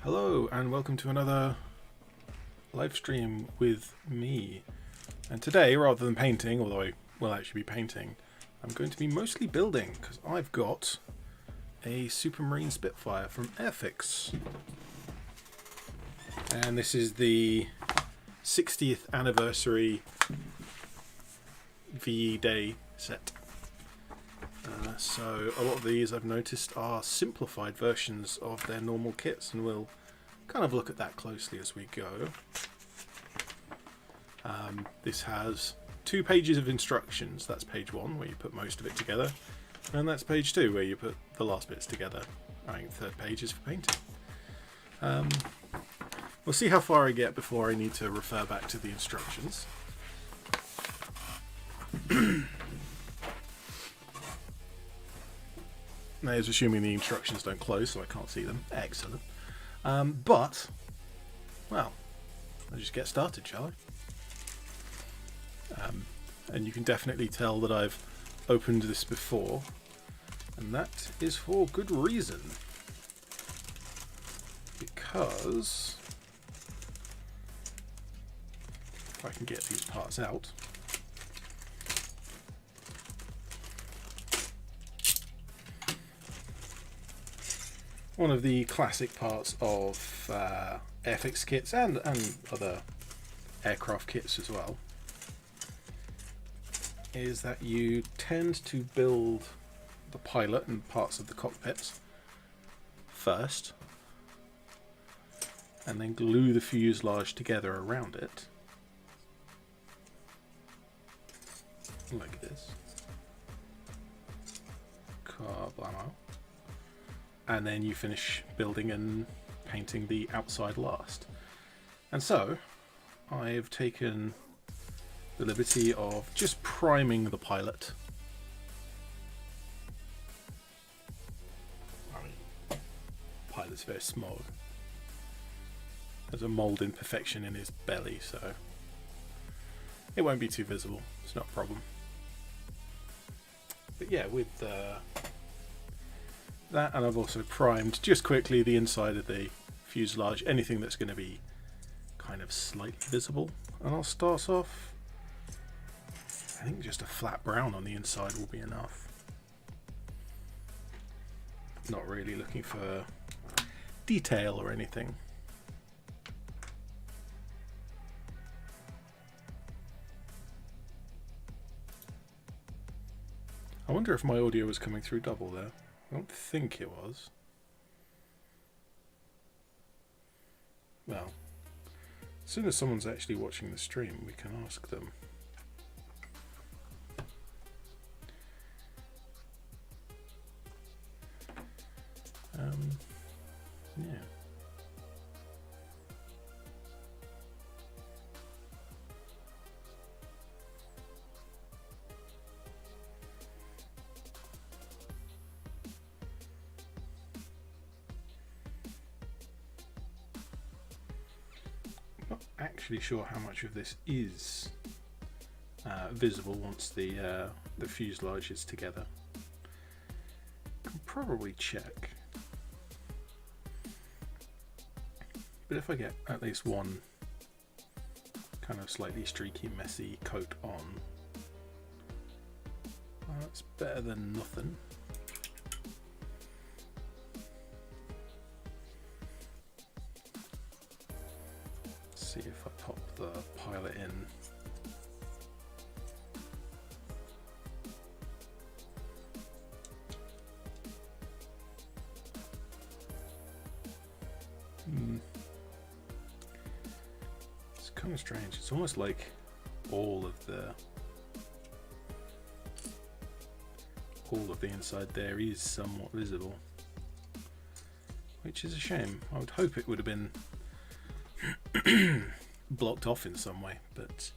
Hello and welcome to another live stream with me. And today, rather than painting, although I will actually be painting, I'm going to be mostly building because I've got a Supermarine Spitfire from Airfix. And this is the 60th anniversary VE Day set. So a lot of these I've noticed are simplified versions of their normal kits, and we'll kind of look at that closely as we go. This has 2 pages of instructions. That's page 1 where you put most of it together, and that's page 2 where you put the last bits together. I think the 3rd page is for painting. We'll see how far I get before I need to refer back to the instructions. That is assuming the instructions don't close, so I can't see them. Excellent. But, well, I'll just get started, shall I? And you can definitely tell that I've opened this before, and that is for good reason. Because, if I can get these parts out, one of the classic parts of Airfix kits and other aircraft kits as well is that you tend to build the pilot and parts of the cockpits first and then glue the fuselage together around it like this. Kablamo. And then you finish building and painting the outside last. And so I've taken the liberty of just priming the pilot. I mean, pilot's very small. There's a mold imperfection in his belly, so it won't be too visible. It's not a problem. But yeah, with that, and I've also primed just quickly the inside of the fuselage, anything that's going to be kind of slightly visible. And I'll start off, I think just a flat brown on the inside will be enough. Not really looking for detail or anything. I wonder if my audio was coming through double there. I don't think it was. Well, as soon as someone's actually watching the stream, we can ask them. Yeah. Not actually sure how much of this is visible once the fuselage is together. Can probably check, but if I get at least one kind of slightly streaky, messy coat on, well, that's better than nothing. See if I pop the pilot in. It's kind of strange. It's almost like all of the inside there is somewhat visible, which is a shame. I would hope it would have been blocked off in some way, but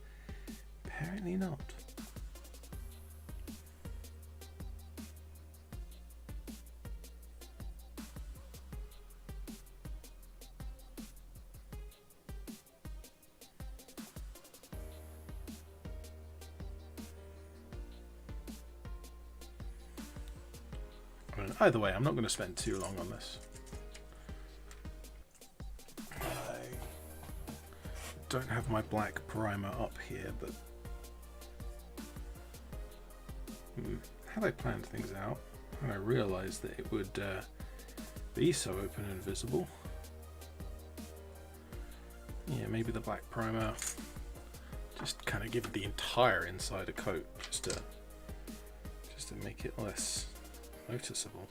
apparently not. Either way, I'm not going to spend too long on this. don't have my black primer up here, but had I planned things out and I realised that it would be so open and visible, yeah, maybe the black primer just kind of give the entire inside a coat just to make it less noticeable.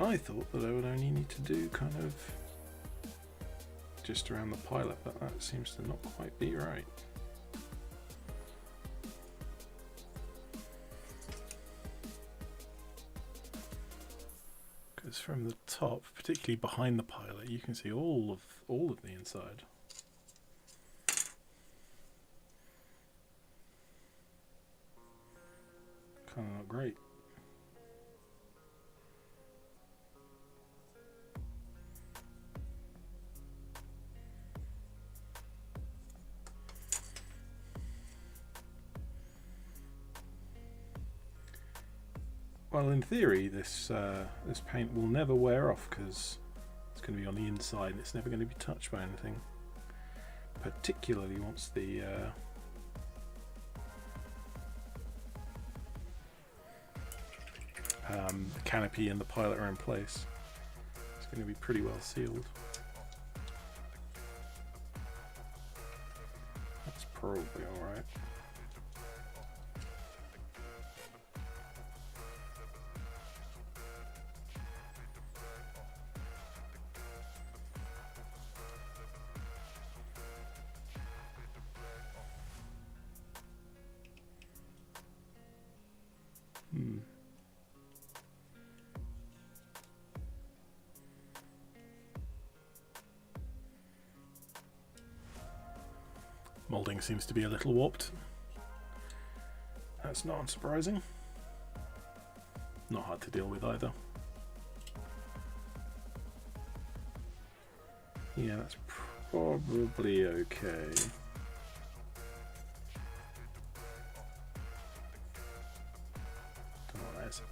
I thought that I would only need to do kind of just around the pilot, but that seems to not quite be right. Because from the top, particularly behind the pilot, you can see all of the inside. Kind of not great. Well, in theory, this paint will never wear off because it's going to be on the inside and it's never going to be touched by anything. Particularly once the canopy and the pilot are in place. It's going to be pretty well sealed. That's probably alright. Moulding seems to be a little warped. That's not unsurprising. Not hard to deal with either. Yeah, that's probably okay. Don't know what that is.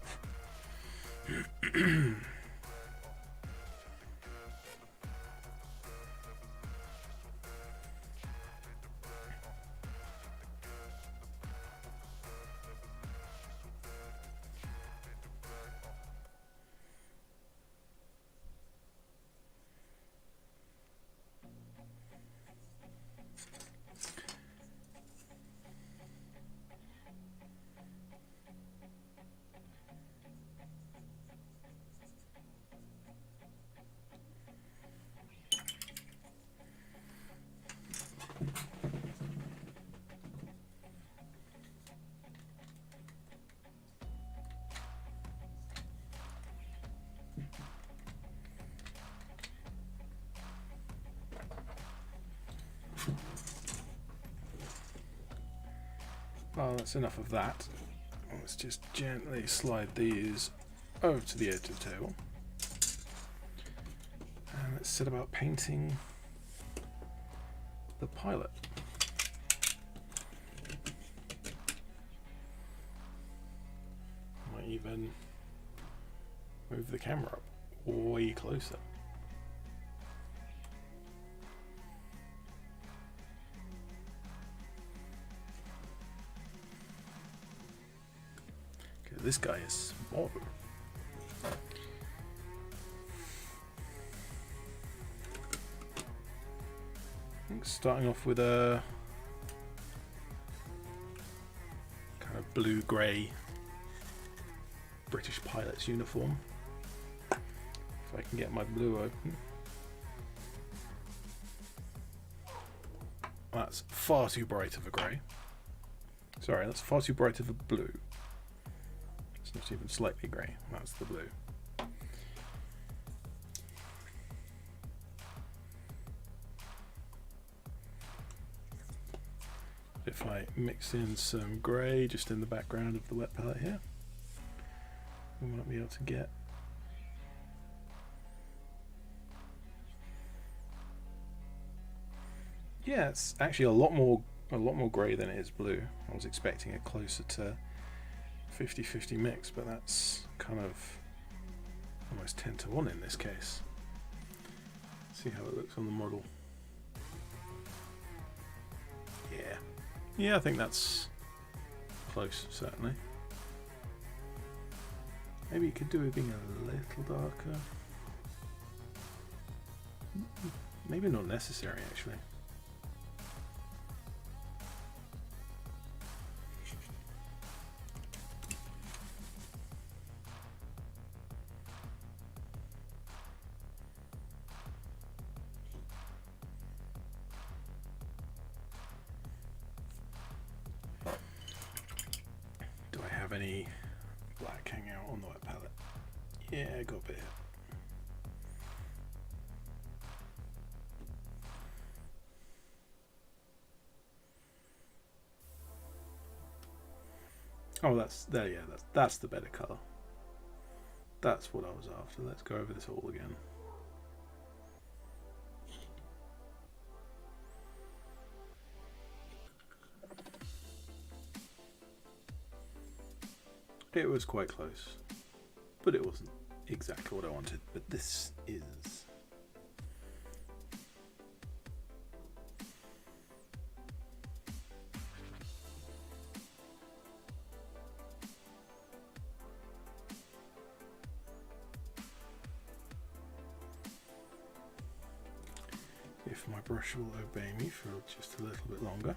Well, that's enough of that. Let's just gently slide these over to the edge of the table. And let's set about painting the pilot. Might even move the camera up way closer. This guy is small. I think starting off with a kind of blue-grey British pilot's uniform. If I can get my blue open. That's far too bright of a grey. Sorry, that's far too bright of a blue. It's not even slightly grey. That's the blue. If I mix in some grey just in the background of the wet palette here, we might be able to get yeah, it's actually a lot more grey than it is blue. I was expecting it closer to 50-50 mix, but that's kind of almost 10 to 1 in this case. See how it looks on the model. Yeah, I think that's close, certainly. Maybe you could do it being a little darker. Maybe not necessary, actually. Do I have any black hanging out on the wet palette? Yeah, I got a bit here. Oh, that's there. Yeah, that's the better color. That's what I was after. Let's go over this all again. It was quite close, but it wasn't exactly what I wanted. But this is. If my brush will obey me for just a little bit longer.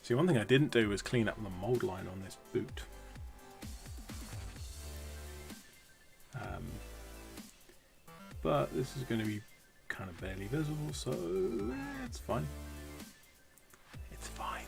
See, one thing I didn't do was clean up the mold line on this boot. But this is going to be kind of barely visible, so it's fine. It's fine.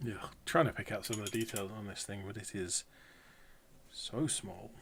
Yeah, trying to pick out some of the details on this thing, but it is so small.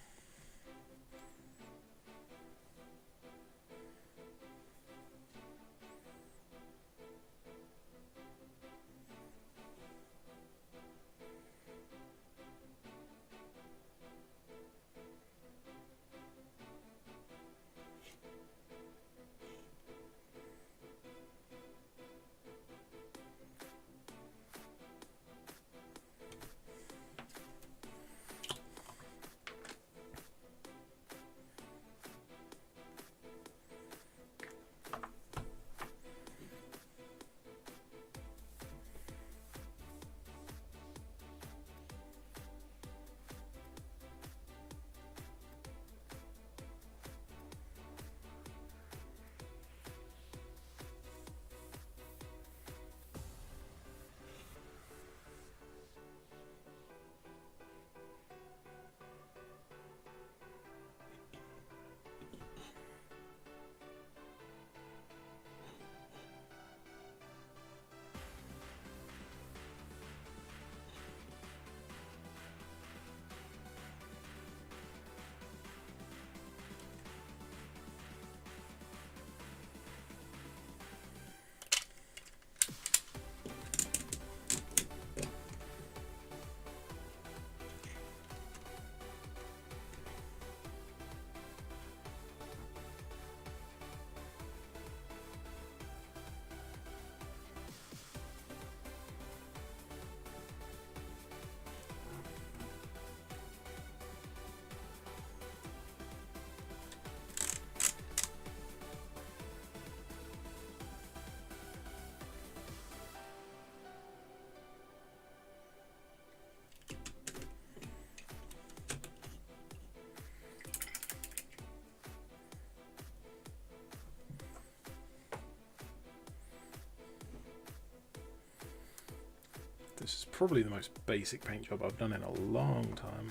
This is probably the most basic paint job I've done in a long time.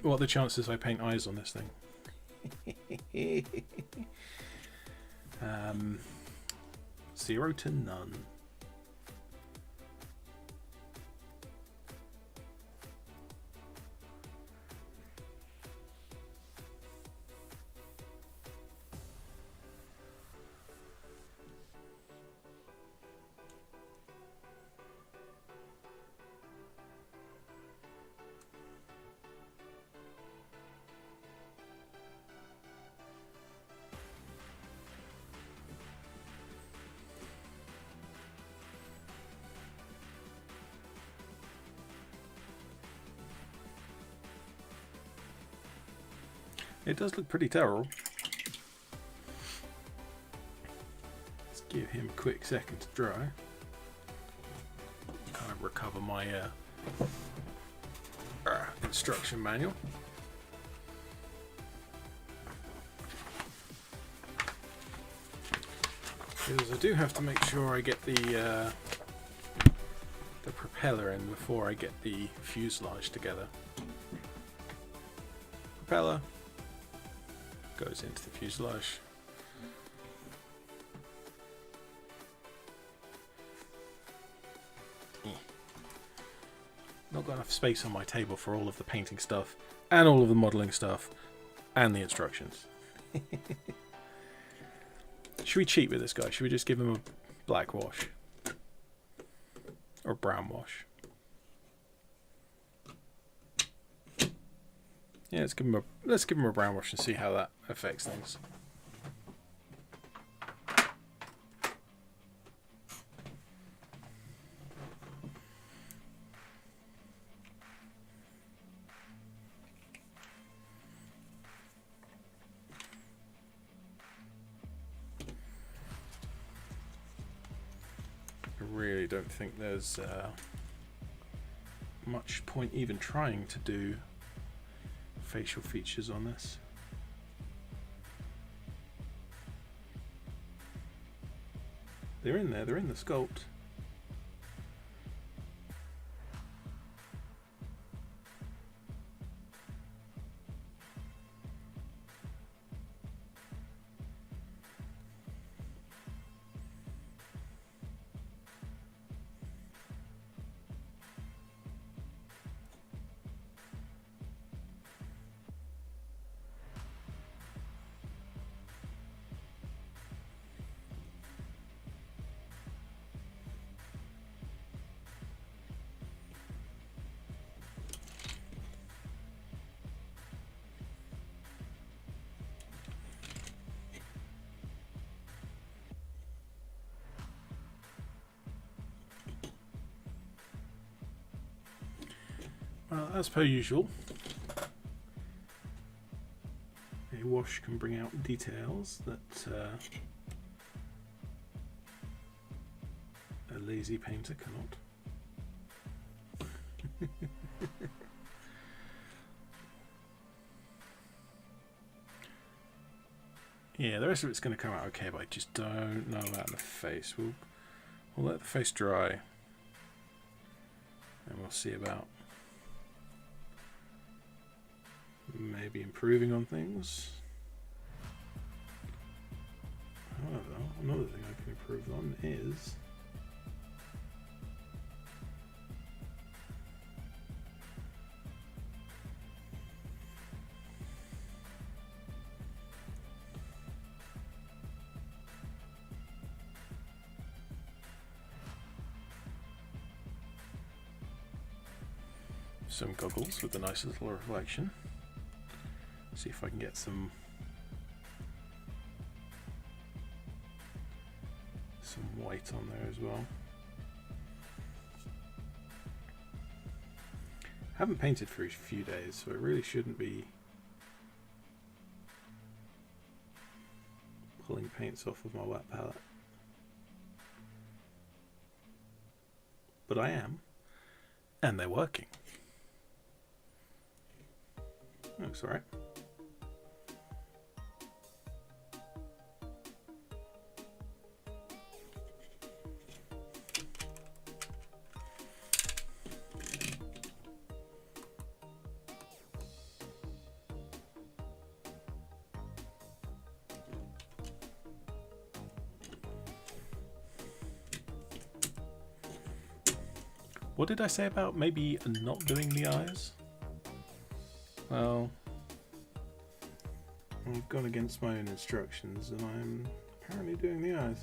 What are the chances I paint eyes on this thing? 0 to none. It does look pretty terrible. Let's give him a quick second to dry. Kind of recover my instruction manual. Because I do have to make sure I get the propeller in before I get the fuselage together. Propeller goes into the fuselage. Not got enough space on my table for all of the painting stuff and all of the modelling stuff and the instructions. Should we cheat with this guy? Should we just give him a black wash? Or a brown wash? Yeah, let's give him a brown wash and see how that affects things. I really don't think there's much point even trying to do facial features on this. They're in there, they're in the sculpt. Well, as per usual, a wash can bring out details that a lazy painter cannot. Yeah, the rest of it's going to come out okay, but I just don't know about the face. We'll let the face dry, and we'll see about maybe improving on things. However, another thing I can improve on is some goggles with a nice little reflection. See if I can get some white on there as well. Haven't painted for a few days, so it really shouldn't be pulling paints off of my wet palette. But I am, and they're working. Looks alright. What did I say about maybe not doing the eyes? Well, I've gone against my own instructions and I'm apparently doing the eyes.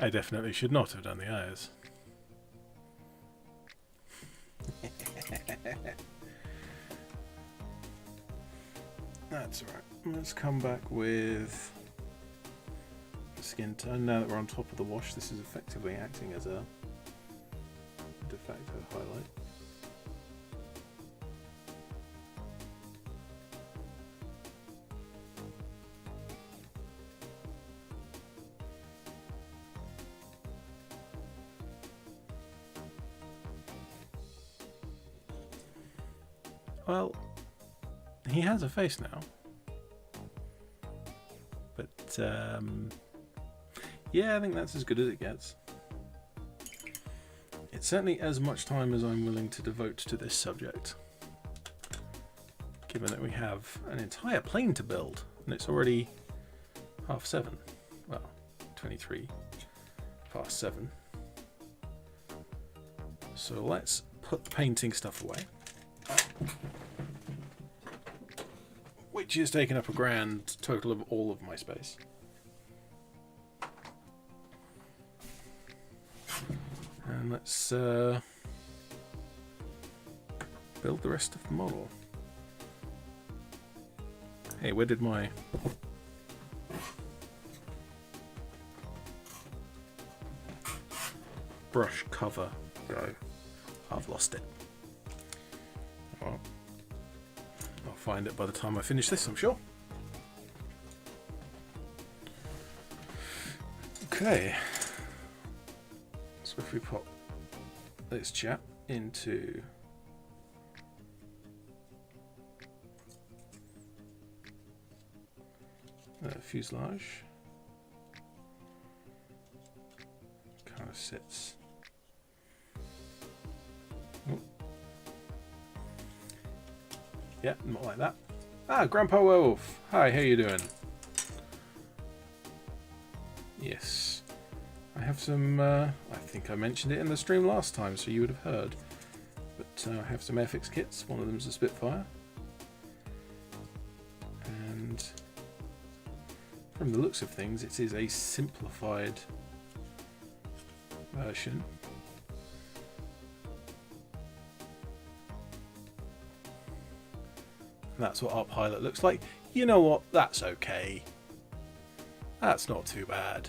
I definitely should not have done the eyes. That's right. Let's come back with skin tone. Now that we're on top of the wash, this is effectively acting as a de facto highlight. Well, he has a face now, but yeah, I think that's as good as it gets. It's certainly as much time as I'm willing to devote to this subject, given that we have an entire plane to build and it's already 7:30. Well, 7:23. So let's put the painting stuff away, which is taking up a grand total of all of my space. And let's build the rest of the model. Hey, where did my brush cover go? I've lost it. Well, I'll find it by the time I finish this, I'm sure. Okay. So if we pop this chap into the fuselage, kind of sits. Oh. Yeah, not like that. Ah, Grandpa Werewolf. Hi, how you doing? Yes. I have some, I think I mentioned it in the stream last time, so you would have heard. But I have some Airfix kits. One of them is a Spitfire. And from the looks of things, it is a simplified version. And that's what our pilot looks like. You know what? That's okay. That's not too bad.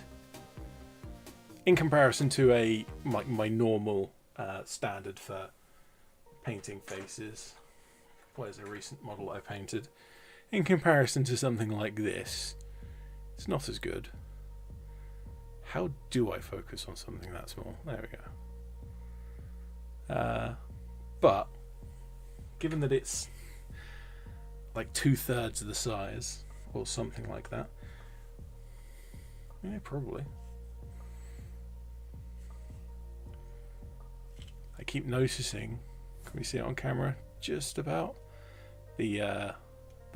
In comparison to my normal standard for painting faces, what is a recent model I painted? In comparison to something like this, it's not as good. How do I focus on something that small? There we go. But given that it's like 2/3 of the size, or something like that, yeah, probably. I keep noticing, can we see it on camera, just about the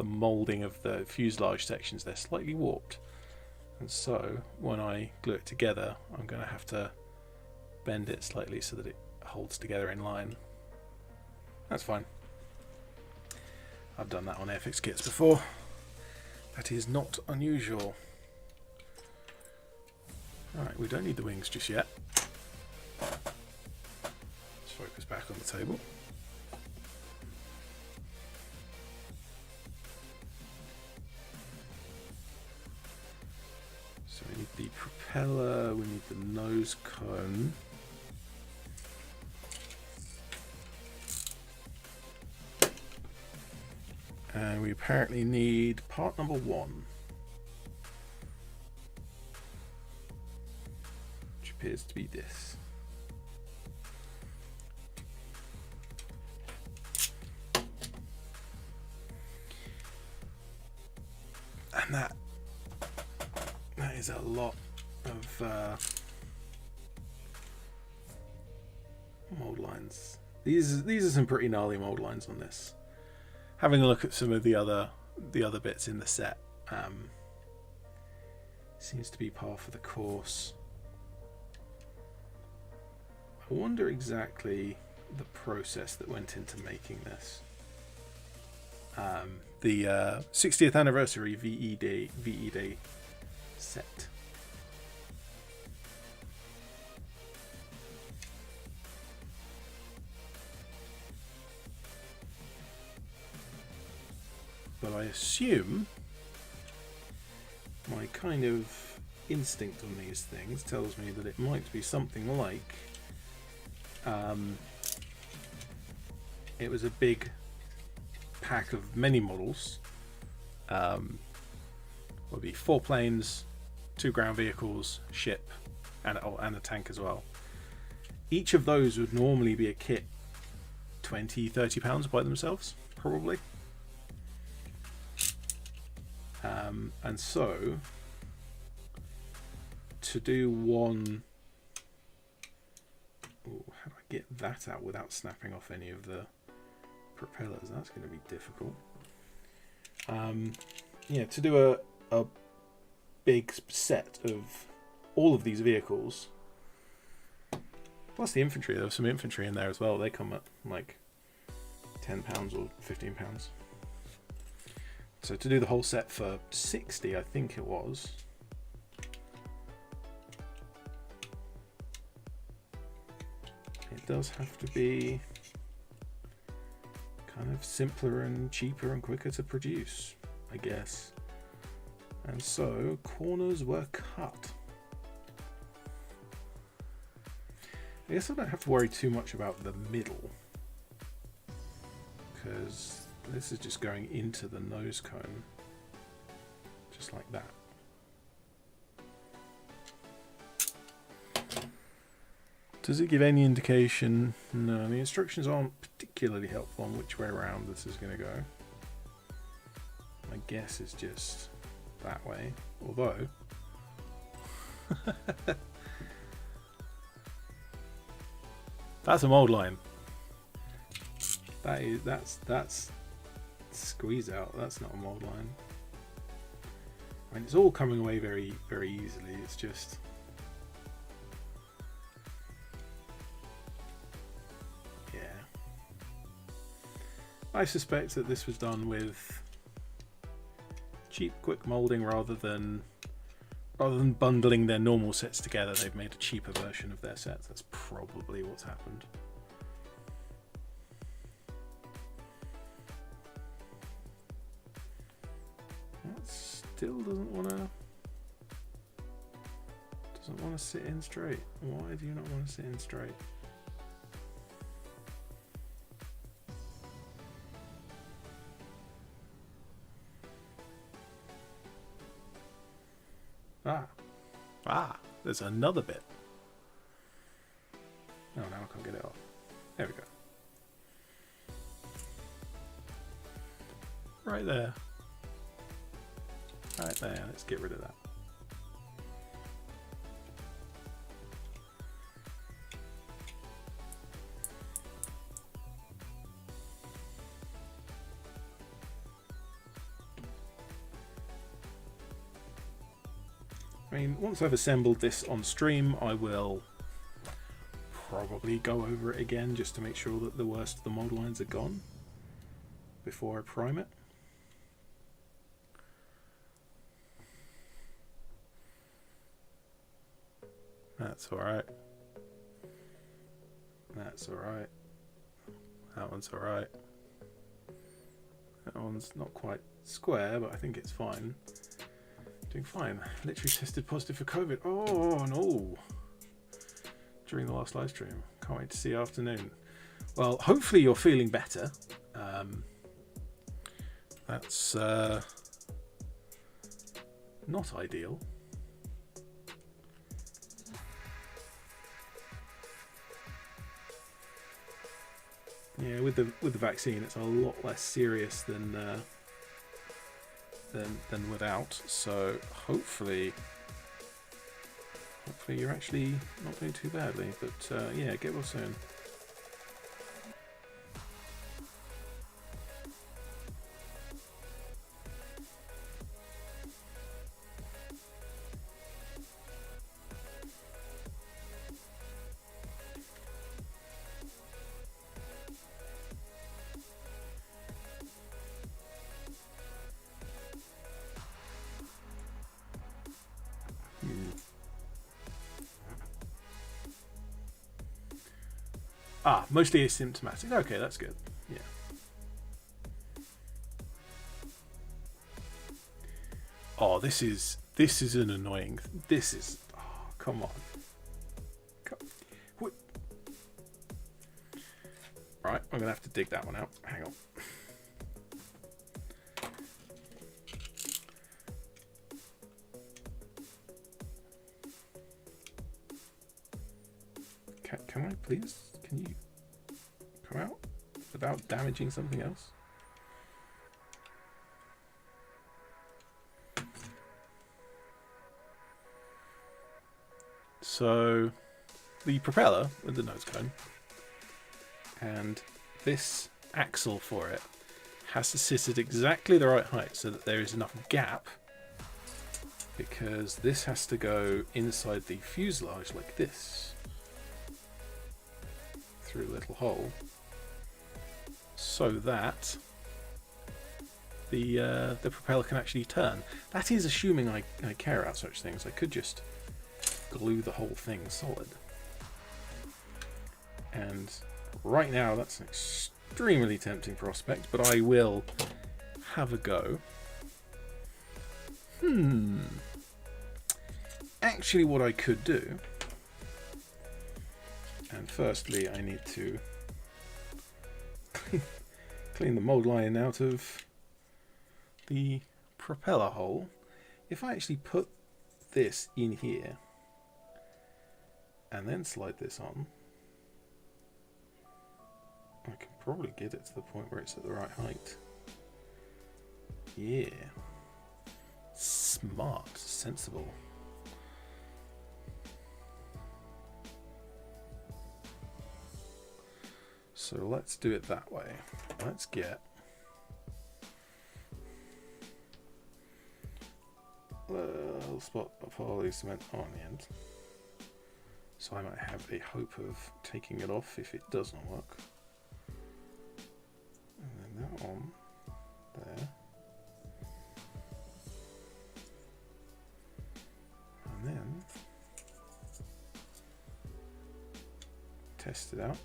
moulding of the fuselage sections. They're slightly warped, and so when I glue it together, I'm going to have to bend it slightly so that it holds together in line. That's fine. I've done that on Airfix kits before. That is not unusual. Alright, we don't need the wings just yet. Focus back on the table. So we need the propeller, we need the nose cone. And we apparently need part number 1. Which appears to be this. And that is a lot of mold lines. These are some pretty gnarly mold lines on this. Having a look at some of the other bits in the set, seems to be par for the course. I wonder exactly the process that went into making this. The 60th anniversary VED set. But I assume my kind of instinct on these things tells me that it might be something like it was a big pack of many models. Would be 4 planes, 2 ground vehicles, ship, and a tank as well. Each of those would normally be a kit £20-30 by themselves, probably. And so to do one, how do I get that out without snapping off any of the propellers? That's going to be difficult. Yeah, to do a big set of all of these vehicles, plus the infantry. There was some infantry in there as well. They come at like £10 or £15. So to do the whole set for 60, I think it was. It does have to be kind of simpler and cheaper and quicker to produce, I guess. And so corners were cut. I guess I don't have to worry too much about the middle, because this is just going into the nose cone, just like that. Does it give any indication? No, the instructions aren't particularly helpful on which way around this is going to go. My guess is just that way, although that's a mold line. That's squeeze out. That's not a mold line. I mean, it's all coming away very, very easily. It's just I suspect that this was done with cheap, quick molding rather than bundling their normal sets together. They've made a cheaper version of their sets. That's probably what's happened. That still doesn't want to sit in straight. Why do you not want to sit in straight? There's another bit. Oh, now I can't get it off. There we go. Right there. Right there. Let's get rid of that. I mean, once I've assembled this on stream, I will probably go over it again just to make sure that the worst of the mold lines are gone before I prime it. That's alright. That's alright. That one's alright. That one's not quite square, but I think it's fine. Doing fine. Literally tested positive for COVID. Oh no! During the last live stream. Can't wait to see you afternoon. Well, hopefully you're feeling better. That's not ideal. Yeah, with the vaccine, it's a lot less serious than without. So hopefully you're actually not doing too badly. But yeah, get well soon. Ah, mostly asymptomatic. Okay, that's good. Yeah. Oh, this is an annoying. This is. Oh, come on. What? Right, I'm gonna have to dig that one out. Hang on. Can I please? Can you come out without damaging something else? So, the propeller with the nose cone and this axle for it has to sit at exactly the right height so that there is enough gap, because this has to go inside the fuselage like this through a little hole, so that the propeller can actually turn. That is assuming I care about such things. I could just glue the whole thing solid. And right now that's an extremely tempting prospect, but I will have a go. Actually, what I could do, and firstly I need to clean the mold line out of the propeller hole. If I actually put this in here and then slide this on, I can probably get it to the point where it's at the right height. Yeah. Smart, sensible. So let's do it that way. Let's get a little spot of poly cement on the end. So I might have a hope of taking it off if it doesn't work. And then that on there. And then test it out.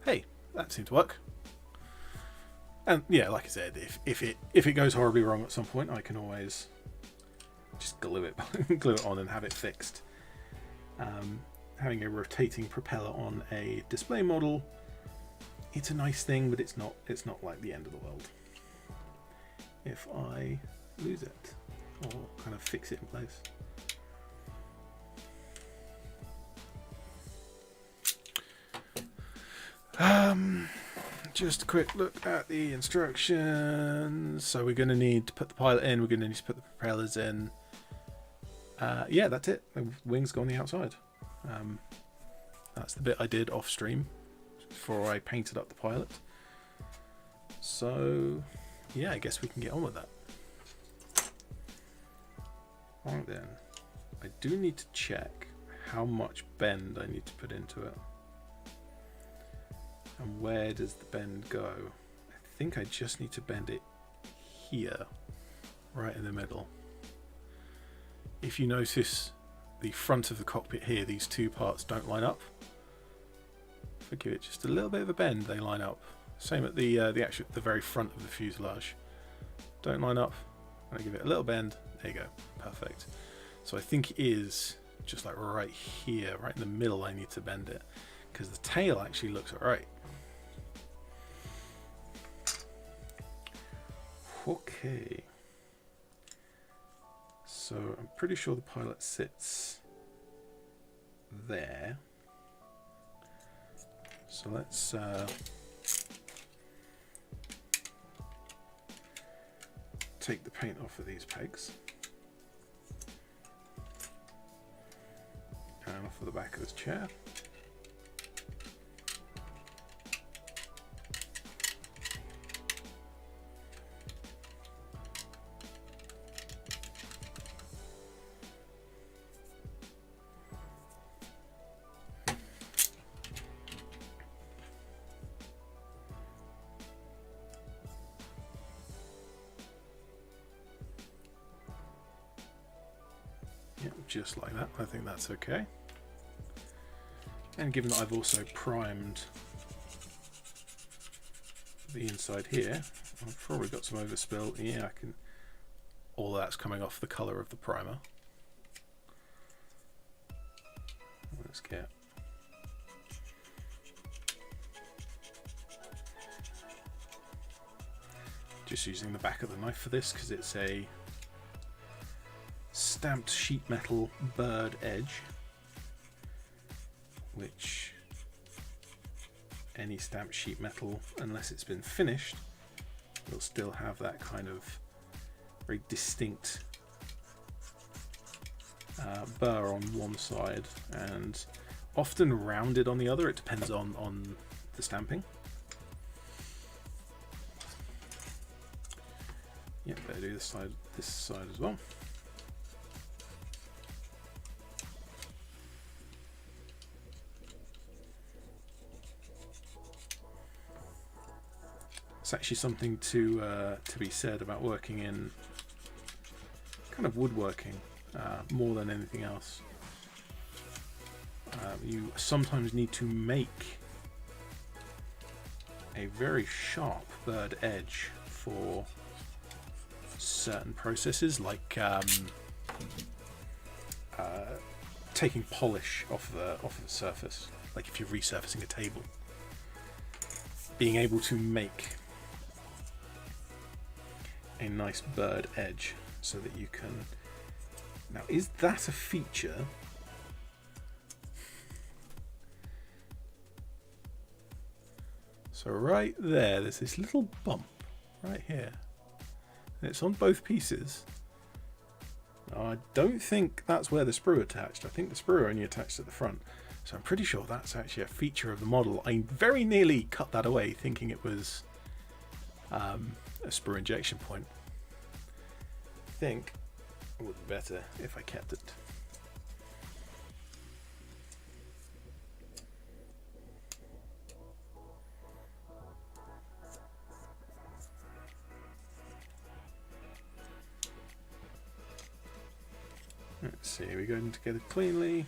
Hey, that seemed to work. And yeah, like I said, if it goes horribly wrong at some point, I can always just glue it on and have it fixed. Having a rotating propeller on a display model, it's a nice thing, but it's not like the end of the world. If I lose it or kind of fix it in place. Just a quick look at the instructions. So we're going to need to put the pilot in, we're going to need to put the propellers in. Yeah, that's it. The wings go on the outside. That's the bit I did off stream before I painted up the pilot. So yeah, I guess we can get on with that. Right then, I do need to check how much bend I need to put into it. And where does the bend go? I think I just need to bend it here, right in the middle. If you notice the front of the cockpit here, these two parts don't line up. If I give it just a little bit of a bend, they line up. Same at the very front of the fuselage. Don't line up. I give it a little bend. There you go. Perfect. So I think it is just like right here, right in the middle. I need to bend it because the tail actually looks alright. Okay, so I'm pretty sure the pilot sits there. So let's take the paint off of these pegs and off of the back of this chair. Yep, just like that. I think that's okay. And given that I've also primed the inside here, I've probably got some overspill. Yeah, I can. All that's coming off the colour of the primer. Let's get. Just using the back of the knife for this because it's a stamped sheet metal bird edge, which any stamped sheet metal, unless it's been finished, will still have that kind of very distinct burr on one side and often rounded on the other. It depends on the stamping. Yep, better do this side as well. It's actually something to be said about working in kind of woodworking more than anything else. You sometimes need to make a very sharp bird edge for certain processes, like taking polish off the surface, like if you're resurfacing a table. Being able to make a nice bird edge so that you can. Now, is that a feature? So right there's this little bump right here. And it's on both pieces. Now, I don't think that's where the sprue attached. I think the sprue only attached at the front. So I'm pretty sure that's actually a feature of the model. I very nearly cut that away thinking it was a sprue injection point. I think it would be better if I kept it. Let's see, we're going together cleanly.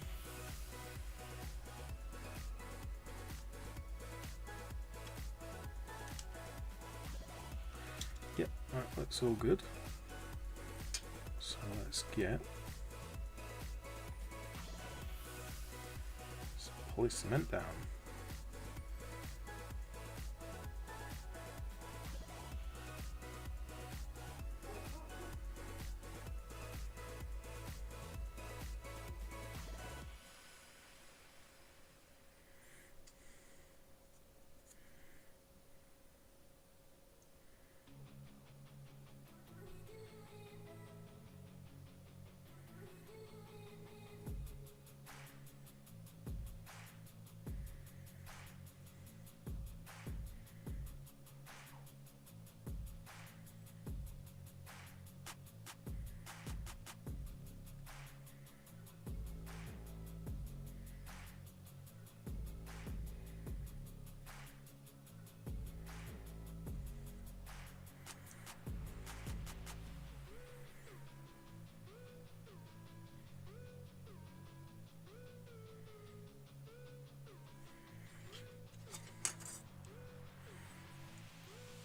Yep, that looks all good. So let's get some poly cement down.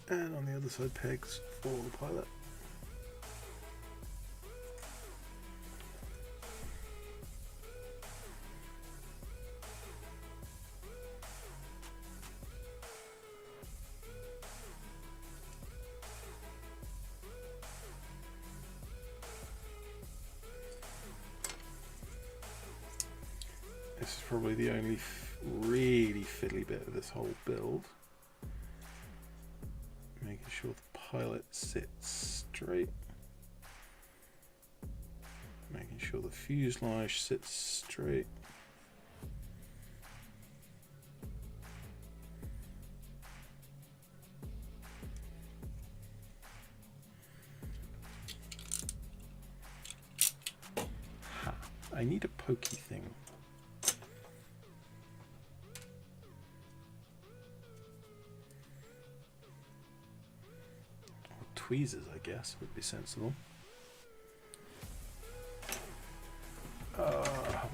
And on the other side, pegs for the pilot. This is probably the only really fiddly bit of this whole build. Making sure the pilot sits straight. Making sure the fuselage sits straight. Ha, I need a pokey thing. Tweezers, I guess, would be sensible.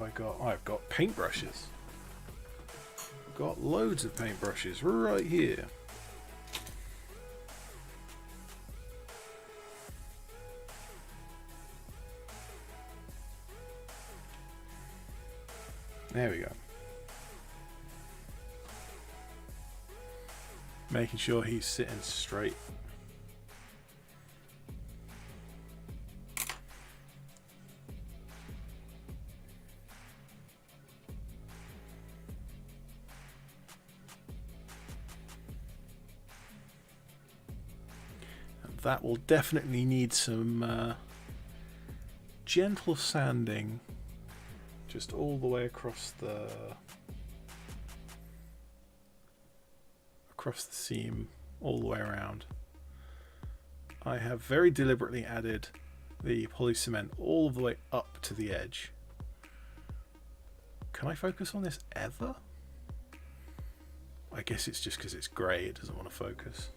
I got? I've got paintbrushes. Got loads of paintbrushes right here. There we go. Making sure he's sitting straight. And that will definitely need some gentle sanding. Just all the way across the seam, all the way around. I have very deliberately added the poly cement all the way up to the edge. Can I focus on this ever? I guess it's just because it's grey, it doesn't want to focus.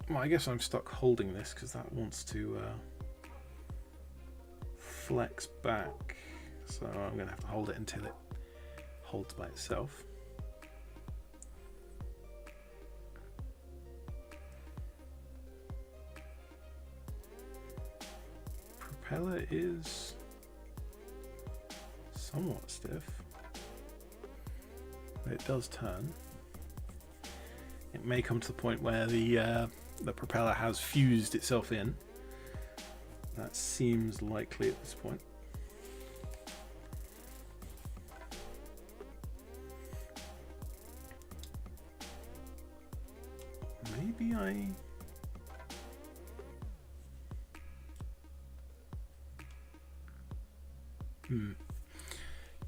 Well, I guess I'm stuck holding this because that wants to flex back. So I'm going to have to hold it until it holds by itself. Propeller is somewhat stiff. It does turn. It may come to the point where the propeller has fused itself in. That seems likely at this point. Maybe I...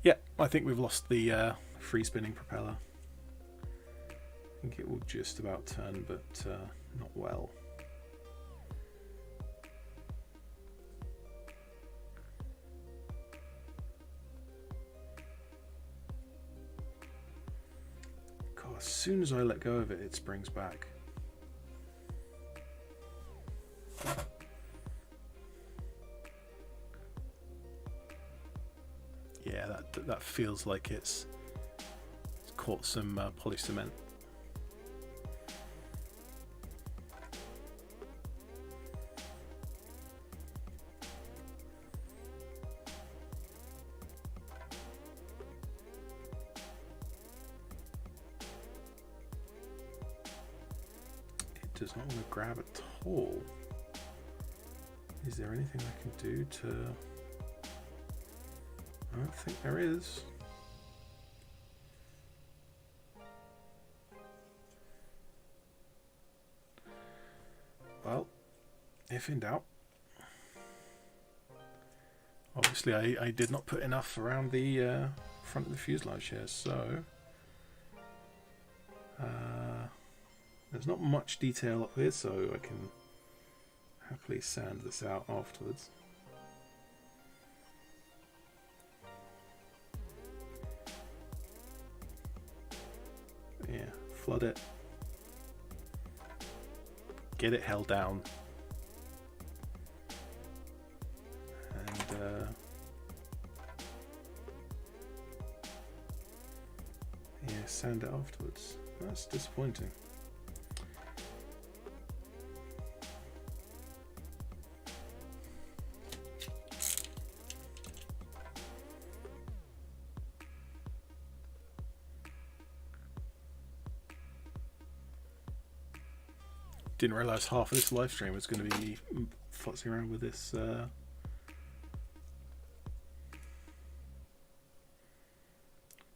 Yeah, I think we've lost the free spinning propeller. I think it will just about turn, but not well. God, as soon as I let go of it, it springs back. Yeah, that feels like it's caught some poly cement. Does not want to grab at all. Is there anything I can do to... I don't think there is. Well, if in doubt. Obviously I did not put enough around the front of the fuselage here, so... there's not much detail up here, so I can happily sand this out afterwards. Yeah, flood it. Get it held down. And yeah, sand it afterwards. That's disappointing. Didn't realise half of this live stream was going to be futzing around with this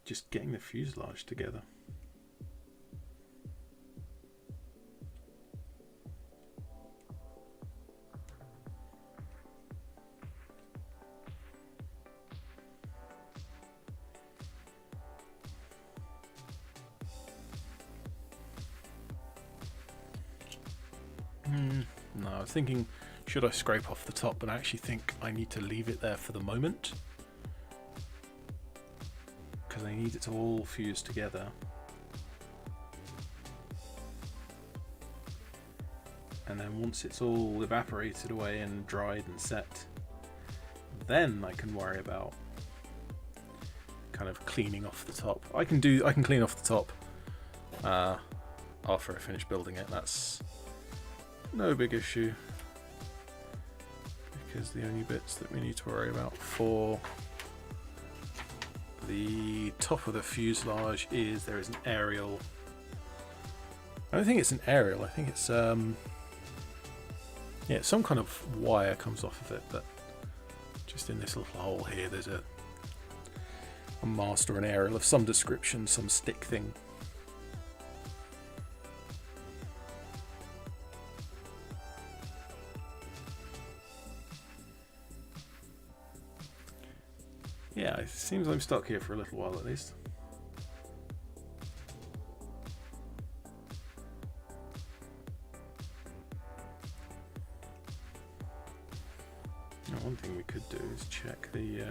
just getting the fuselage together. No, I was thinking, should I scrape off the top? But I actually think I need to leave it there for the moment, because I need it to all fuse together. and then once it's all evaporated away and dried and set, then I can worry about kind of cleaning off the top. I can clean off the top after I finish building it. That's no big issue, because the only bits that we need to worry about for the top of the fuselage is there is an aerial. I don't think it's an aerial, I think it's yeah, some kind of wire comes off of it, but just in this little hole here there's a mast or an aerial of some description, some stick thing. Yeah, it seems I'm stuck here for a little while at least. Now, one thing we could do is check the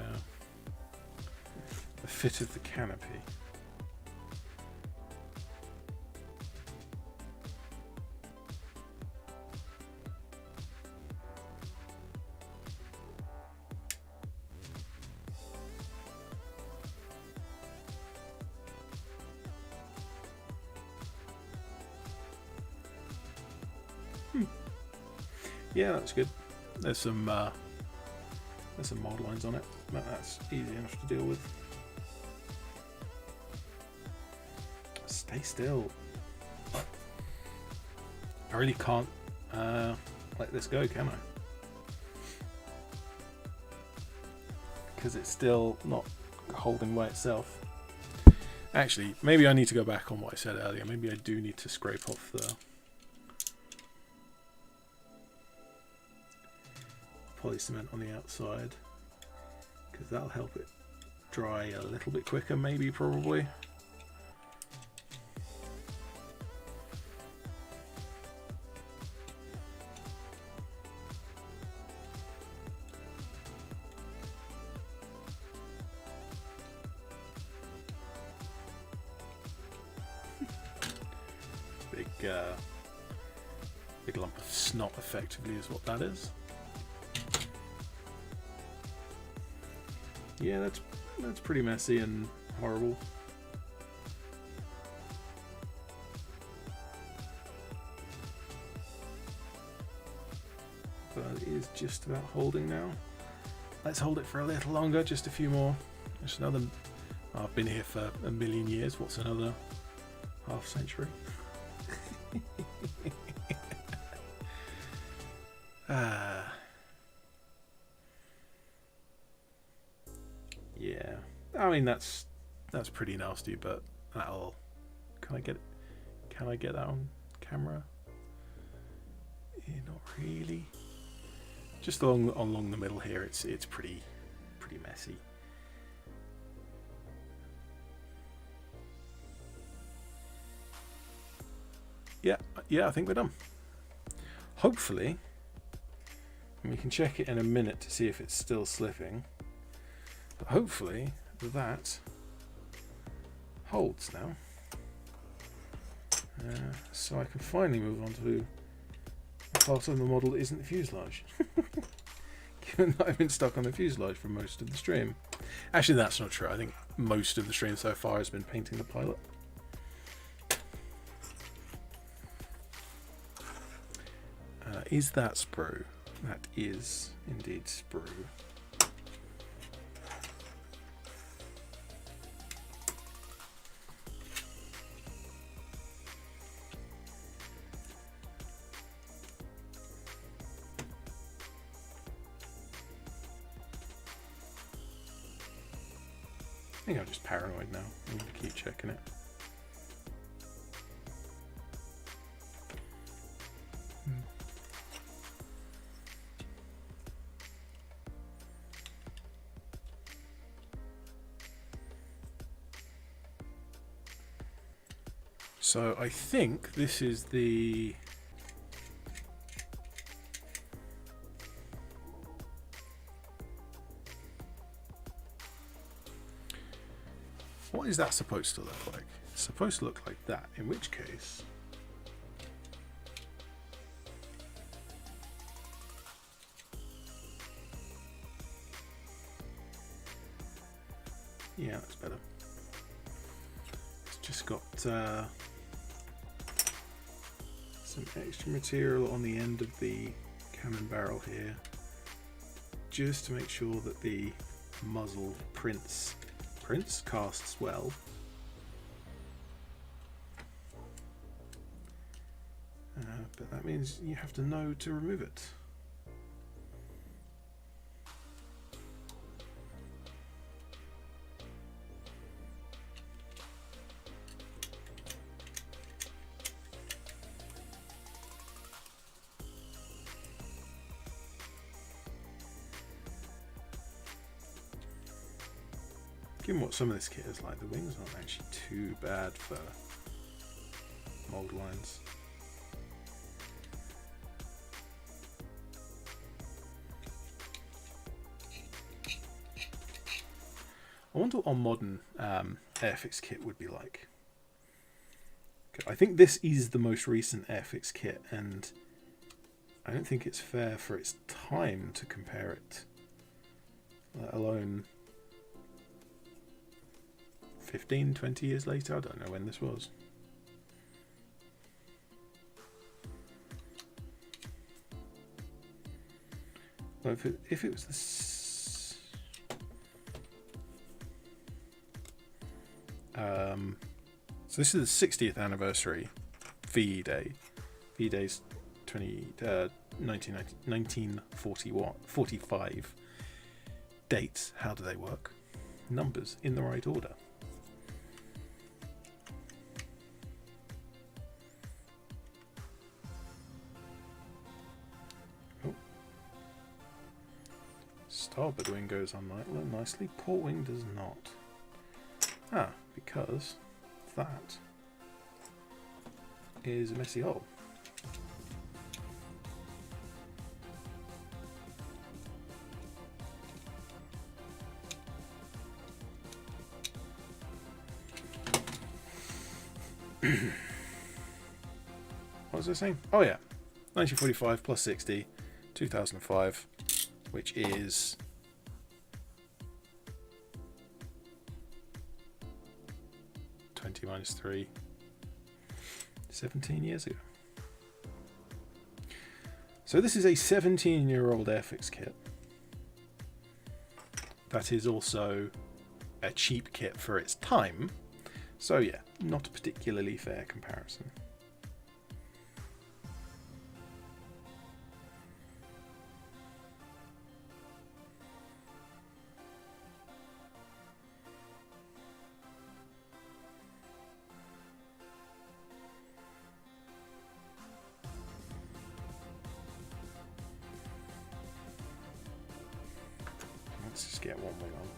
fit of the canopy. Yeah, that's good. There's some mold lines on it, but that's easy enough to deal with. Stay still. I really can't let this go, can I? Because it's still not holding by itself. Actually, maybe I need to go back on what I said earlier. Maybe I do need to scrape off the poly cement on the outside, because that'll help it dry a little bit quicker, maybe, probably. Big lump of snot effectively is what that is. Yeah, that's pretty messy and horrible. But it is just about holding now. Let's hold it for a little longer, just a few more. Just another. I've been here for a million years. What's another half century? Yeah, I mean that's pretty nasty, but that'll. Can I get that on camera? Yeah, not really. Just along the middle here, it's pretty messy. Yeah, I think we're done. Hopefully, and we can check it in a minute to see if it's still slipping. But hopefully that holds now. So I can finally move on to a part of the model that isn't the fuselage. Given that I've been stuck on the fuselage for most of the stream. Actually, that's not true. I think most of the stream so far has been painting the pilot. Is that sprue? That is indeed sprue. I think I'm just paranoid now. I'm going to keep checking it. So I think this is the what is that supposed to look like? It's supposed to look like that, in which case Yeah, that's better. It's just got some extra material on the end of the cannon barrel here, just to make sure that the muzzle casts well. But that means you have to know to remove it. Given what some of this kit is like, the wings aren't actually too bad for mold lines. I wonder what our modern Airfix kit would be like. I think this is the most recent Airfix kit, and I don't think it's fair for its time to compare it, let alone 15, 20 years later. I don't know when this was. Well, if it was so this is the 60th anniversary VE Day. VE Day's 1945. Dates, how do they work? Numbers in the right order. Oh. Starboard wing goes on nicely, port wing does not. Because that is a messy hole. What was I saying? Oh yeah, 1945 plus 60, 2005, which is 20 minus 3, 17 years ago. So this is a 17-year-old Airfix kit. That is also a cheap kit for its time. So yeah, not a particularly fair comparison. Let's just get one wing on.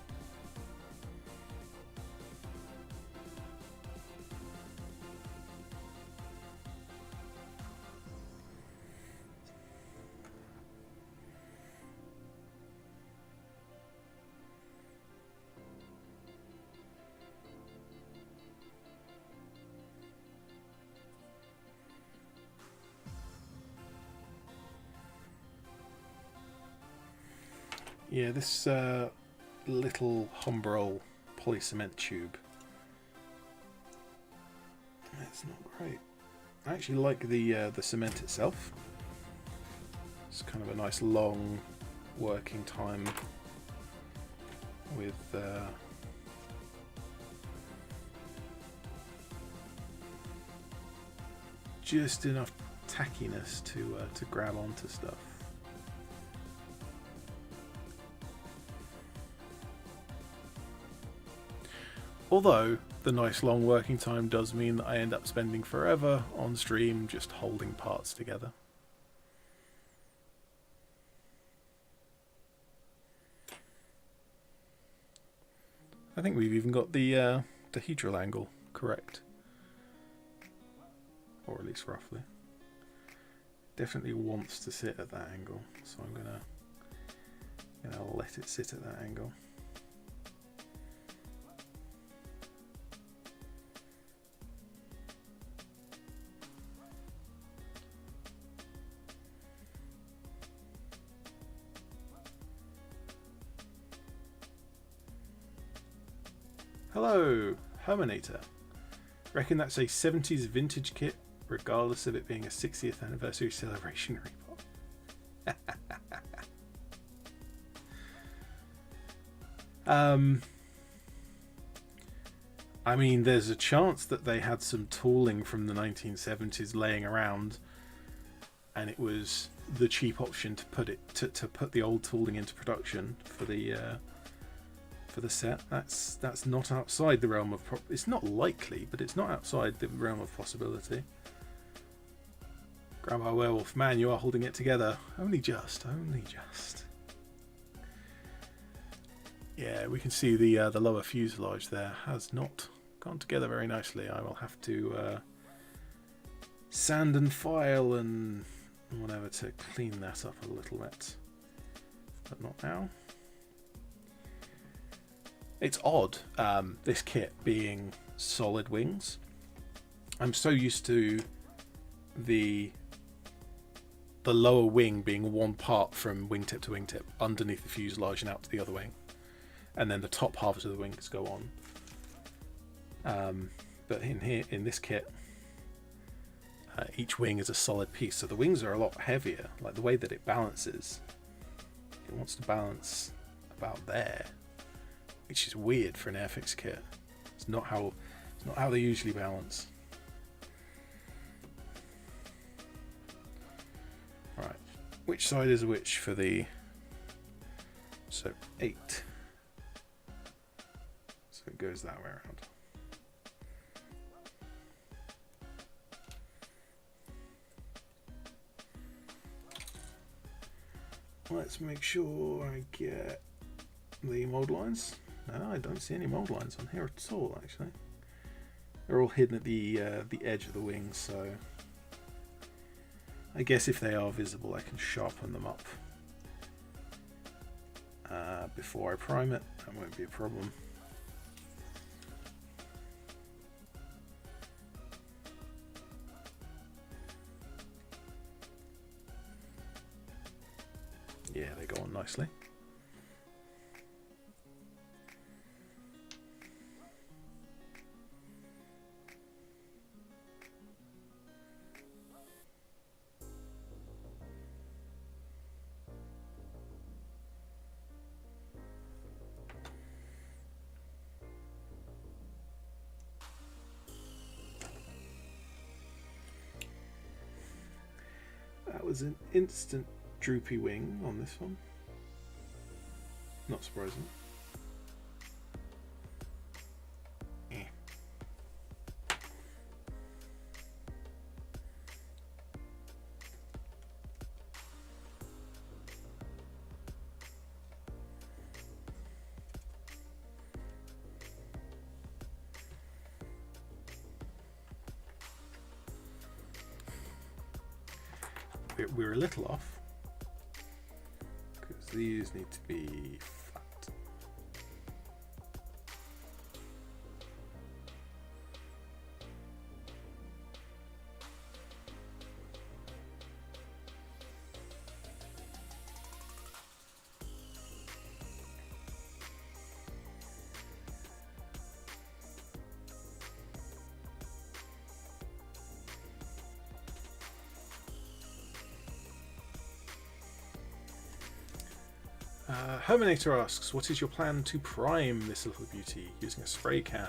Yeah, this little Humbrol poly cement tube, it's not great. I actually like the cement itself. It's kind of a nice long working time with just enough tackiness to grab onto stuff. Although the nice long working time does mean that I end up spending forever on stream just holding parts together. I think we've even got the dihedral angle correct, or at least roughly. Definitely wants to sit at that angle, so I'm gonna let it sit at that angle. Hello, Herminator. Reckon that's a 70s vintage kit, regardless of it being a 60th anniversary celebration repop. I mean, there's a chance that they had some tooling from the 1970s laying around, and it was the cheap option to put it to put the old tooling into production for the set. That's not outside the realm of it's not likely, but it's not outside the realm of possibility. Grandma Werewolf, man, you are holding it together. Only just. Yeah, we can see the lower fuselage there has not gone together very nicely. I will have to sand and file and whatever to clean that up a little bit, but not now. It's odd, this kit being solid wings. I'm so used to the lower wing being one part from wingtip to wingtip underneath the fuselage and out to the other wing, and then the top halves of the wings go on. But in this kit, each wing is a solid piece, so the wings are a lot heavier. Like the way that it balances, it wants to balance about there, which is weird for an Airfix kit. It's not how they usually balance. All right, which side is which for the? So 8. So it goes that way around. Let's make sure I get the mold lines. No, I don't see any mold lines on here at all, actually. They're all hidden at the edge of the wings, so I guess if they are visible I can sharpen them up before I prime it. That won't be a problem. Yeah, they go on nicely. That was an instant droopy wing on this one. Not surprising. We're a little off because these need to be flat. Herminator asks, what is your plan to prime this little beauty using a spray can?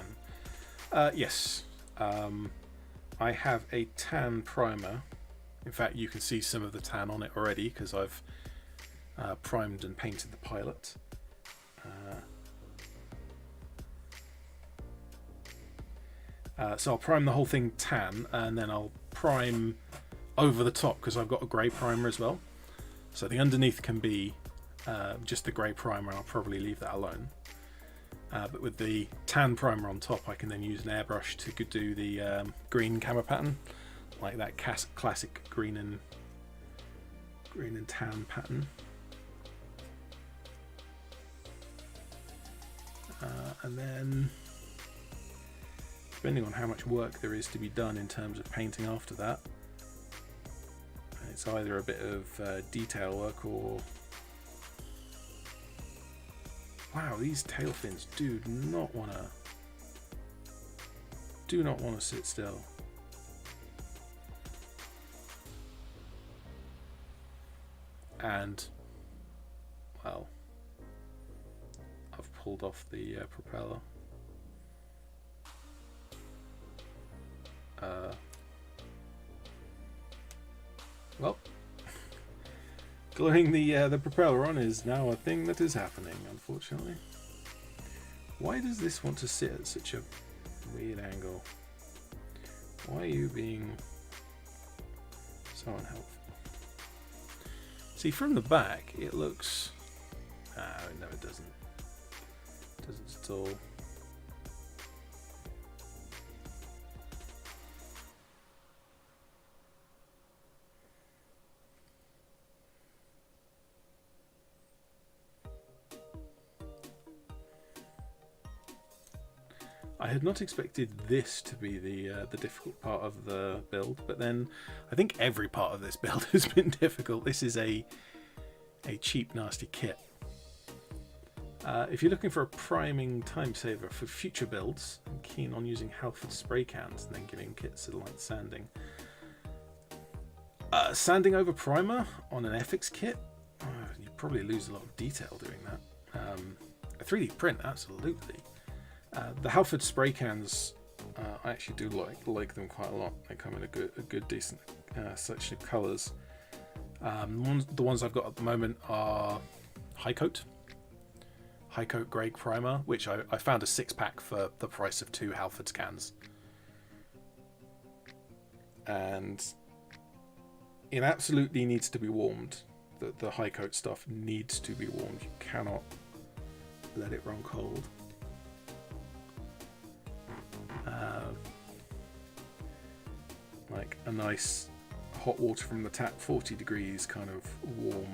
Yes, I have a tan primer. In fact, you can see some of the tan on it already because I've primed and painted the pilot. So I'll prime the whole thing tan, and then I'll prime over the top because I've got a grey primer as well. So the underneath can be just the grey primer, and I'll probably leave that alone. But with the tan primer on top, I can then use an airbrush to do the green camo pattern, like that classic green and tan pattern. And then, depending on how much work there is to be done in terms of painting after that, it's either a bit of detail work or... Wow, these tail fins do not want to do not want to sit still. And, well, I've pulled off the propeller. Well, gluing the propeller on is now a thing that is happening, unfortunately. Why does this want to sit at such a weird angle? Why are you being so unhelpful? See, from the back, it looks... no, it doesn't. It doesn't at all. I had not expected this to be the difficult part of the build, but then I think every part of this build has been difficult. This is a cheap, nasty kit. If you're looking for a priming time saver for future builds and keen on using Halford spray cans and then giving kits a light sanding, sanding over primer on an Airfix kit, you probably lose a lot of detail doing that. A 3D print, absolutely. The Halford spray cans, I actually do like them quite a lot. They come in a good decent selection of colours. The ones I've got at the moment are High Coat grey primer, which I found a 6-pack for the price of 2 Halford cans. And it absolutely needs to be warmed. The High Coat stuff needs to be warmed. You cannot let it run cold. Like a nice hot water from the tap, 40 degrees kind of warm,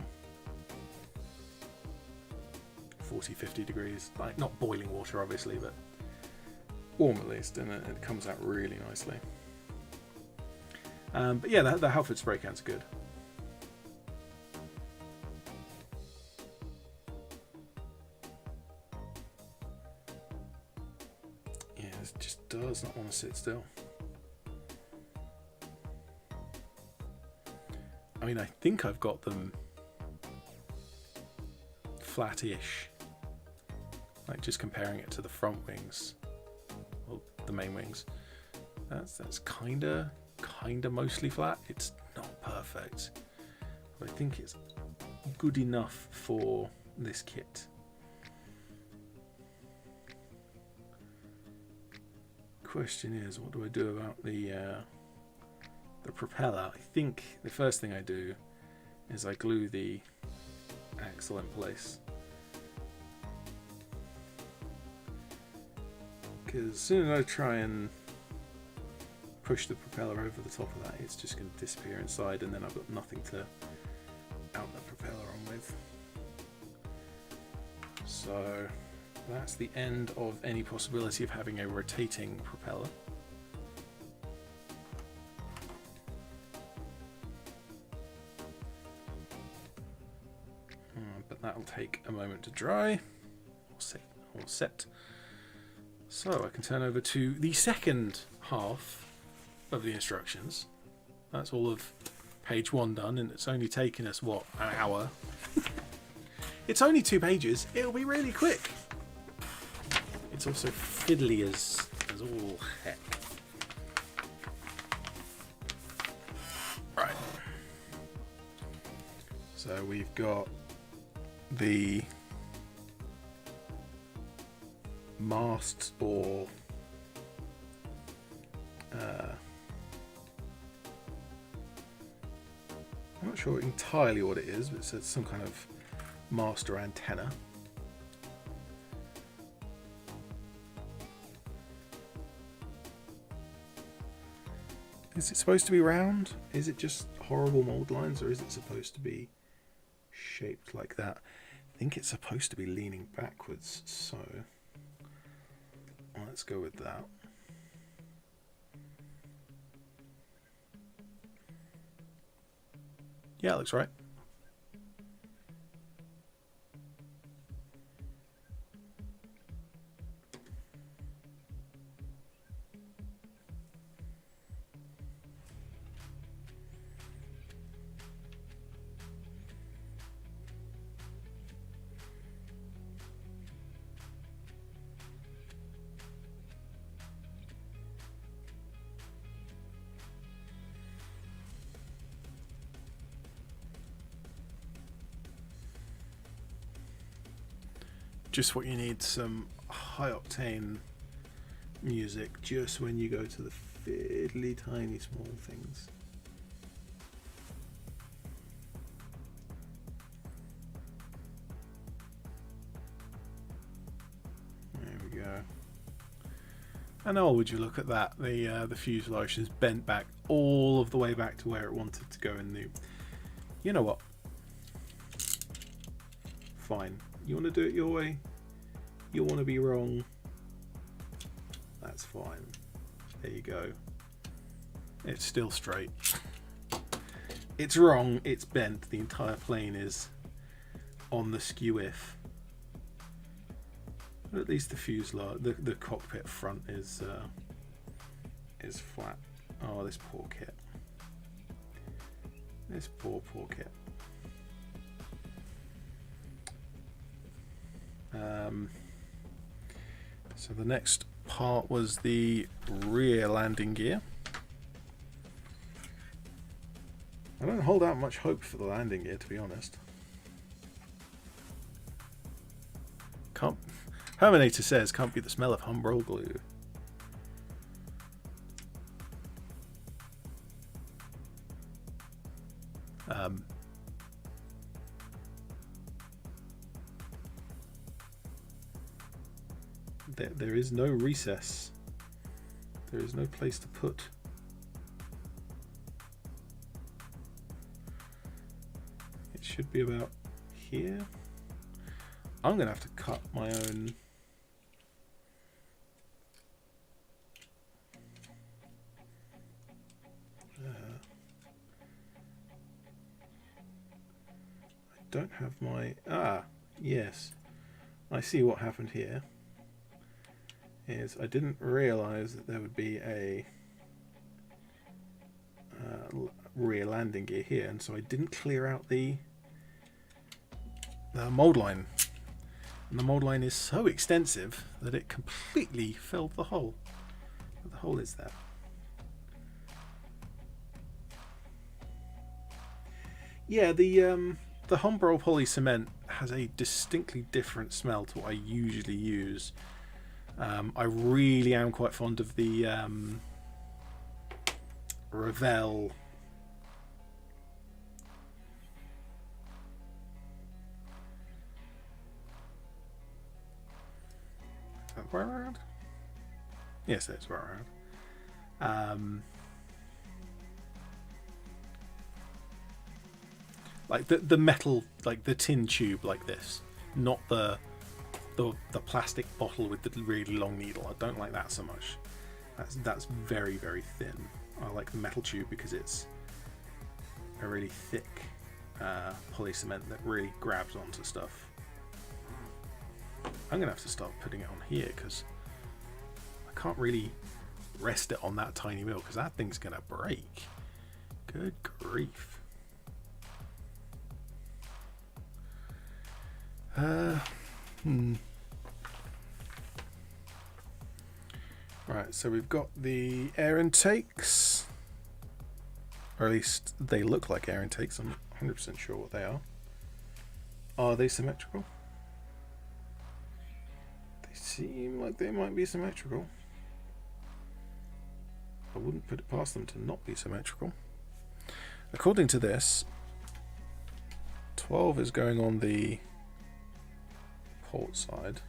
40, 50 degrees, like not boiling water obviously, but warm at least, and it comes out really nicely. But yeah, the Halford spray cans are good. Yeah, it just does not want to sit still. I mean, I think I've got them flat-ish, like just comparing it to the front wings, well, the main wings. That's kinda mostly flat. It's not perfect, but I think it's good enough for this kit. Question is, what do I do about the propeller? I think the first thing I do is I glue the axle in place, because as soon as I try and push the propeller over the top of that, it's just going to disappear inside, and then I've got nothing to out the propeller on with. So that's the end of any possibility of having a rotating propeller. But that'll take a moment to dry or set. So I can turn over to the second half of the instructions. That's all of page 1 done, and it's only taken us, what, an hour? It's only 2 pages. It'll be really quick. It's also fiddly as all heck. Right. So we've got the mast, or I'm not sure entirely what it is, but it's some kind of mast or antenna. Is it supposed to be round? Is it just horrible mold lines, or is it supposed to be shaped like that? I think it's supposed to be leaning backwards, so let's go with that. Yeah, it looks right. just what you need, some high octane music just when you go to the fiddly tiny small things. There we go. And oh, would you look at that, the fuselage is bent back all of the way back to where it wanted to go in the... You know what? Fine. You want to do it your way? You want to be wrong? That's fine. There you go. It's still straight. It's wrong, it's bent. The entire plane is on the skew if. But at least the fuselage, the cockpit front is flat. Oh, this poor kit. This poor kit. So the next part was the rear landing gear. I don't hold out much hope for the landing gear, to be honest. Herminator says, can't be the smell of Humbrol glue. There is no recess. There is no place to put. It should be about here. I'm going to have to cut my own. I don't have my... Ah, yes. I see what happened here. Is I didn't realise that there would be a rear landing gear here, and so I didn't clear out the mould line. And the mould line is so extensive that it completely filled the hole. But the hole is there. Yeah, the Humbrol poly cement has a distinctly different smell to what I usually use. I really am quite fond of the Revell Is that where around? Yes, that's where around. Like the metal, like the tin tube like this, not the plastic bottle with the really long needle. I don't like that so much. That's very, very thin. I like the metal tube because it's a really thick poly cement that really grabs onto stuff. I'm gonna have to start putting it on here because I can't really rest it on that tiny wheel because that thing's gonna break. Good grief. Right, so we've got the air intakes, or at least they look like air intakes. I'm not 100% sure what they are. Are they symmetrical? They seem like they might be symmetrical. I wouldn't put it past them to not be symmetrical. According to this, 12 is going on the port side.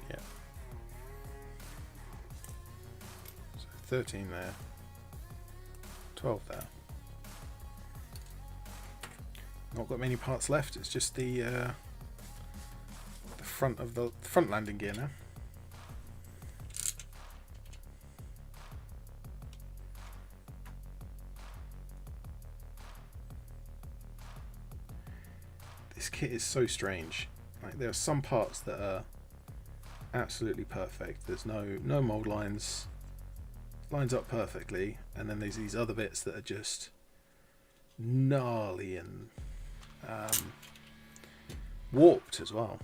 Yeah. So 13 there. 12 there. Not got many parts left. It's just the front of the front landing gear now. This kit is so strange. Like, there are some parts that are absolutely perfect. There's no mold lines. Lines up perfectly, and then there's these other bits that are just gnarly and warped as well.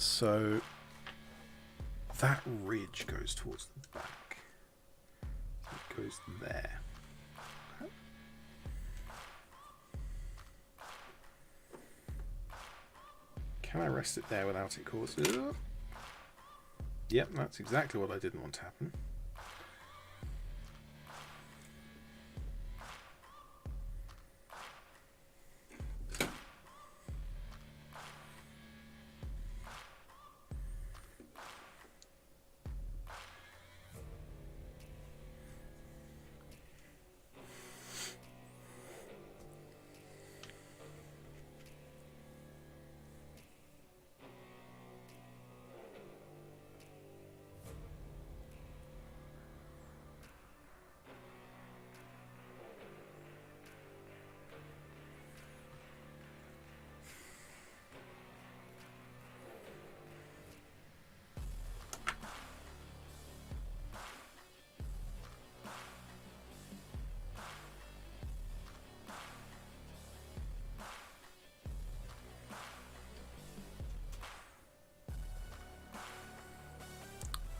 So that ridge goes towards the back. It goes there. Okay. Can I rest it there without it causing... Yep, that's exactly what I didn't want to happen.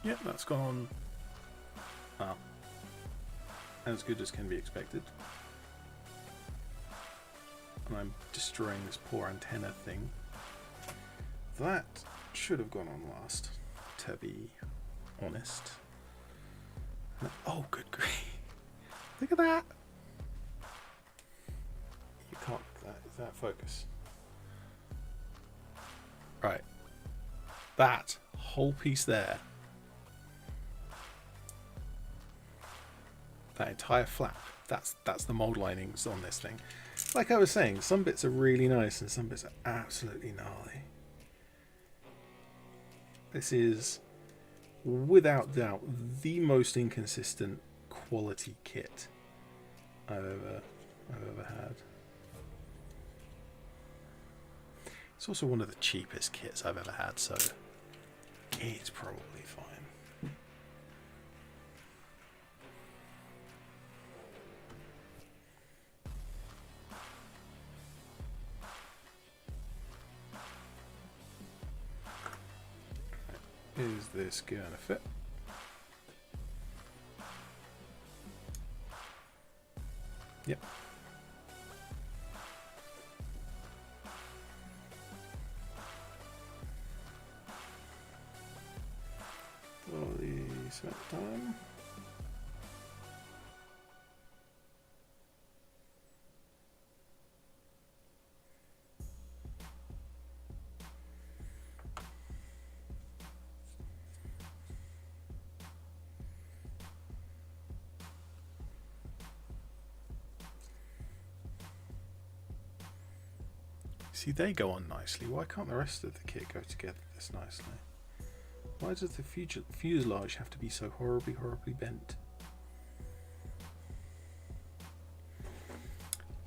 Yep, that's gone on as good as can be expected. And I'm destroying this poor antenna thing. That should have gone on last, to be honest. Oh, good grief. Look at that! You can't, is that focus? Right. That whole piece there. That entire flap, that's the mold linings on this thing. Like I was saying, some bits are really nice and some bits are absolutely gnarly. This is, without doubt, the most inconsistent quality kit I've ever had. It's also one of the cheapest kits I've ever had, so it's probably fine. Is this gonna fit? Yep. For the set time. See, they go on nicely. Why can't the rest of the kit go together this nicely? Why does the fuselage have to be so horribly bent?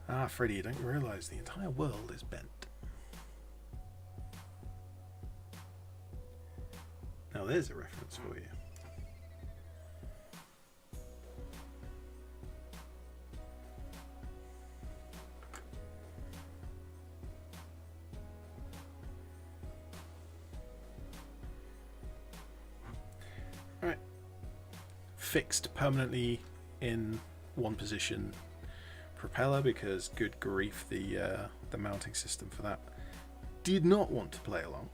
Ah, Freddy, you don't realise the entire world is bent. Now there's a reference for you. Fixed permanently in one position propeller, because good grief, the mounting system for that did not want to play along.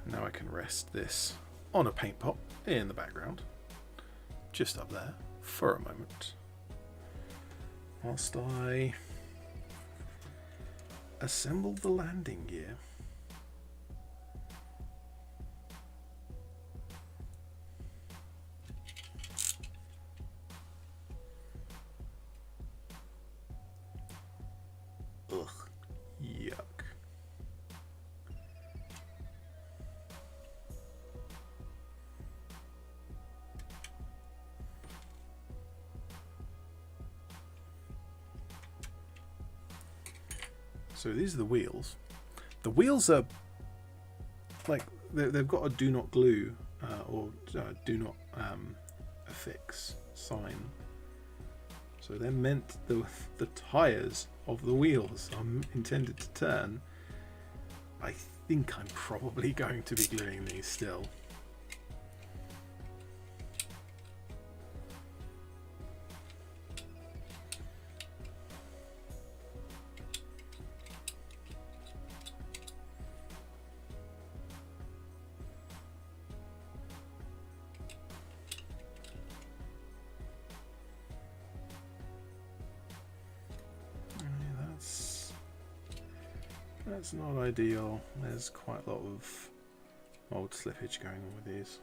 Now I can rest this on a paint pot in the background, just up there for a moment, whilst I assemble the landing gear. So these are the wheels. The wheels are like they've got a do not glue or do not affix sign. So they're meant, the tires of the wheels are intended to turn I think I'm probably going to be gluing these still. That's not ideal. There's quite a lot of old slippage going on with these.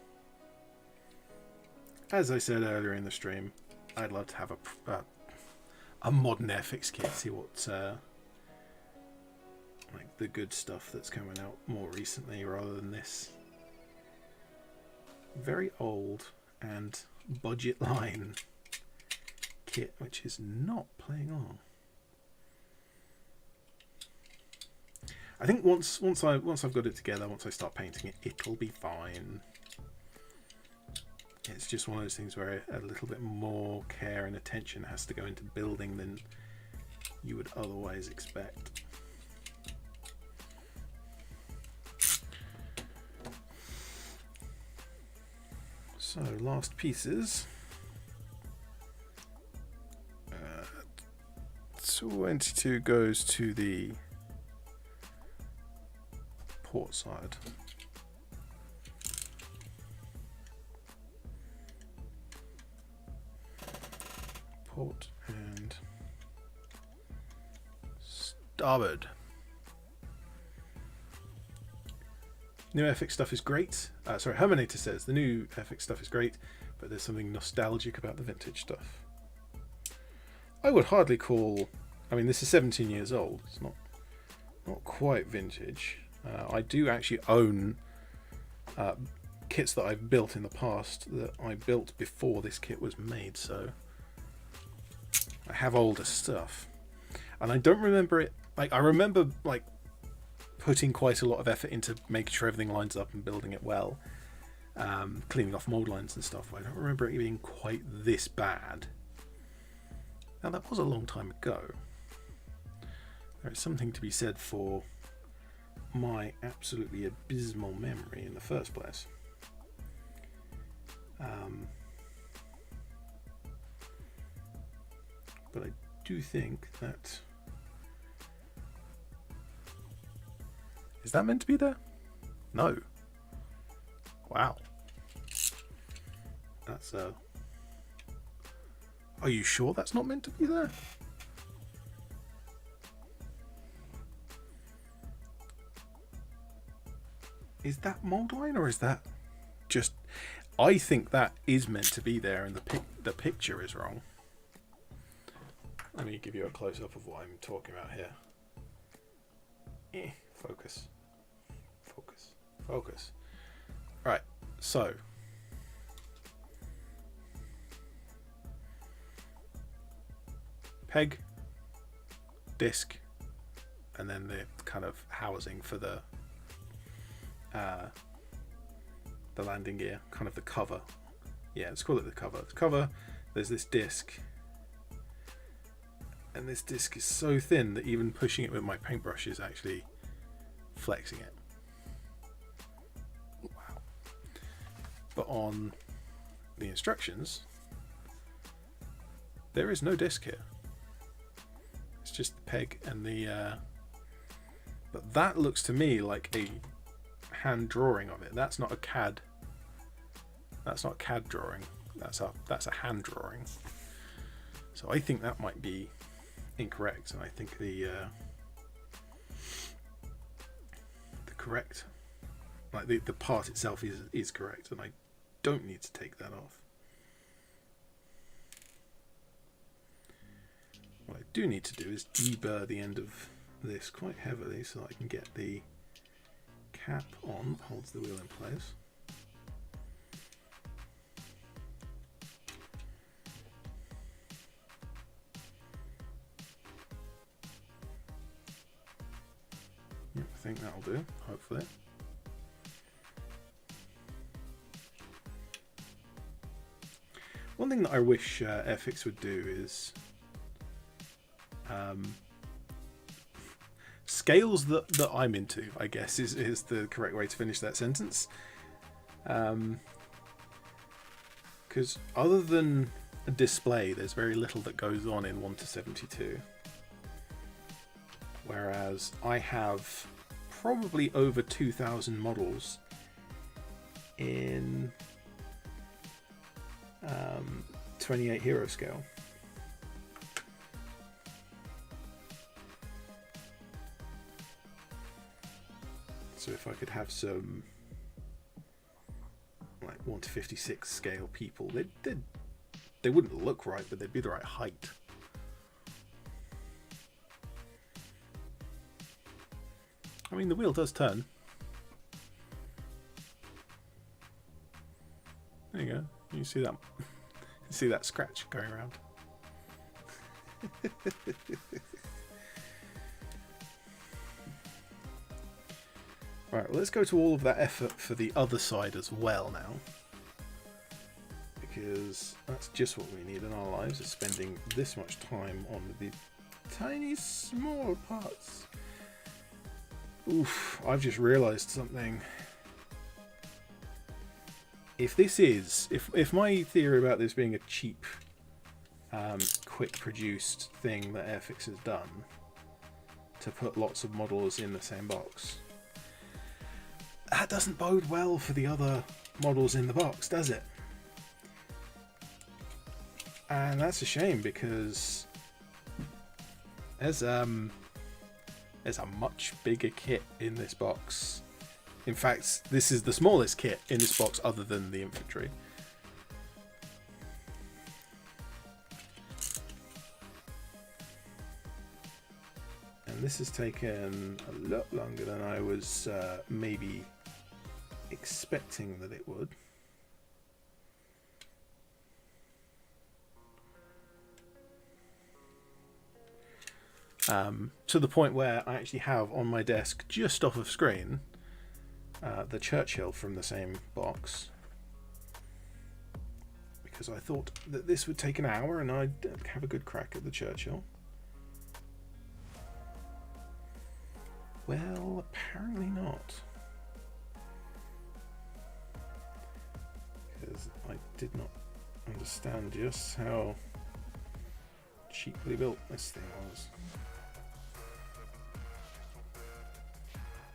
As I said earlier in the stream, I'd love to have a modern Airfix kit, see what like the good stuff that's coming out more recently, rather than this very old and budget line kit, which is not playing on. I think once I've got it together, once I start painting it, it'll be fine. It's just one of those things where a little bit more care and attention has to go into building than you would otherwise expect. So, last pieces. 22 goes to the port side. Port and starboard. New Airfix stuff is great. Sorry, Herminator says the new Airfix stuff is great, but there's something nostalgic about the vintage stuff. I would hardly call. I mean, this is 17 years old. It's not quite vintage. I do actually own kits that I've built in the past that I built before this kit was made, so I have older stuff. And I don't remember it, like, I remember like putting quite a lot of effort into making sure everything lines up and building it well, cleaning off mold lines and stuff. I don't remember it being quite this bad. Now that was a long time ago. There is something to be said for my absolutely abysmal memory in the first place. But I do think that... Is that meant to be there? No. Wow. That's Are you sure that's not meant to be there? Is that mold line, or is that just... I think that is meant to be there and the picture is wrong. Let me give you a close-up of what I'm talking about here. Focus. Focus. Focus. Right, so... peg, disc, and then the kind of housing for the landing gear, kind of the cover. Yeah, let's call it the cover. The cover, there's this disc, and this disc is so thin that even pushing it with my paintbrush is actually flexing it. Wow. But on the instructions, there is no disc here. It's just the peg and the but that looks to me like a hand drawing of it. That's not a CAD. That's not CAD drawing. That's a hand drawing. So I think that might be incorrect, and I think the correct, like the part itself is correct, and I don't need to take that off. What I do need to do is deburr the end of this quite heavily so that I can get the cap on that holds the wheel in place. Yep, I think that'll do, hopefully. One thing that I wish Airfix would do is scales that I'm into, I guess, is the correct way to finish that sentence. Because other than a display, there's very little that goes on in 1:72. Whereas I have probably over 2,000 models in 28 hero scale. So if I could have some like 1:56 scale people, they wouldn't look right, but they'd be the right height. I mean, the wheel does turn. There you go. You see that? You see that scratch going around? Right, well, let's go to all of that effort for the other side as well now. Because that's just what we need in our lives, is spending this much time on the tiny small parts. Oof, I've just realised something. If my theory about this being a cheap, quick produced thing that Airfix has done to put lots of models in the same box, that doesn't bode well for the other models in the box, does it? And that's a shame, because there's a much bigger kit in this box. In fact, this is the smallest kit in this box other than the infantry. And this has taken a lot longer than I was maybe expecting that it would. To the point where I actually have on my desk, just off of screen, the Chirchill from the same box, because I thought that this would take an hour and I'd have a good crack at the Chirchill. Well, apparently not, because I did not understand just how cheaply built this thing was.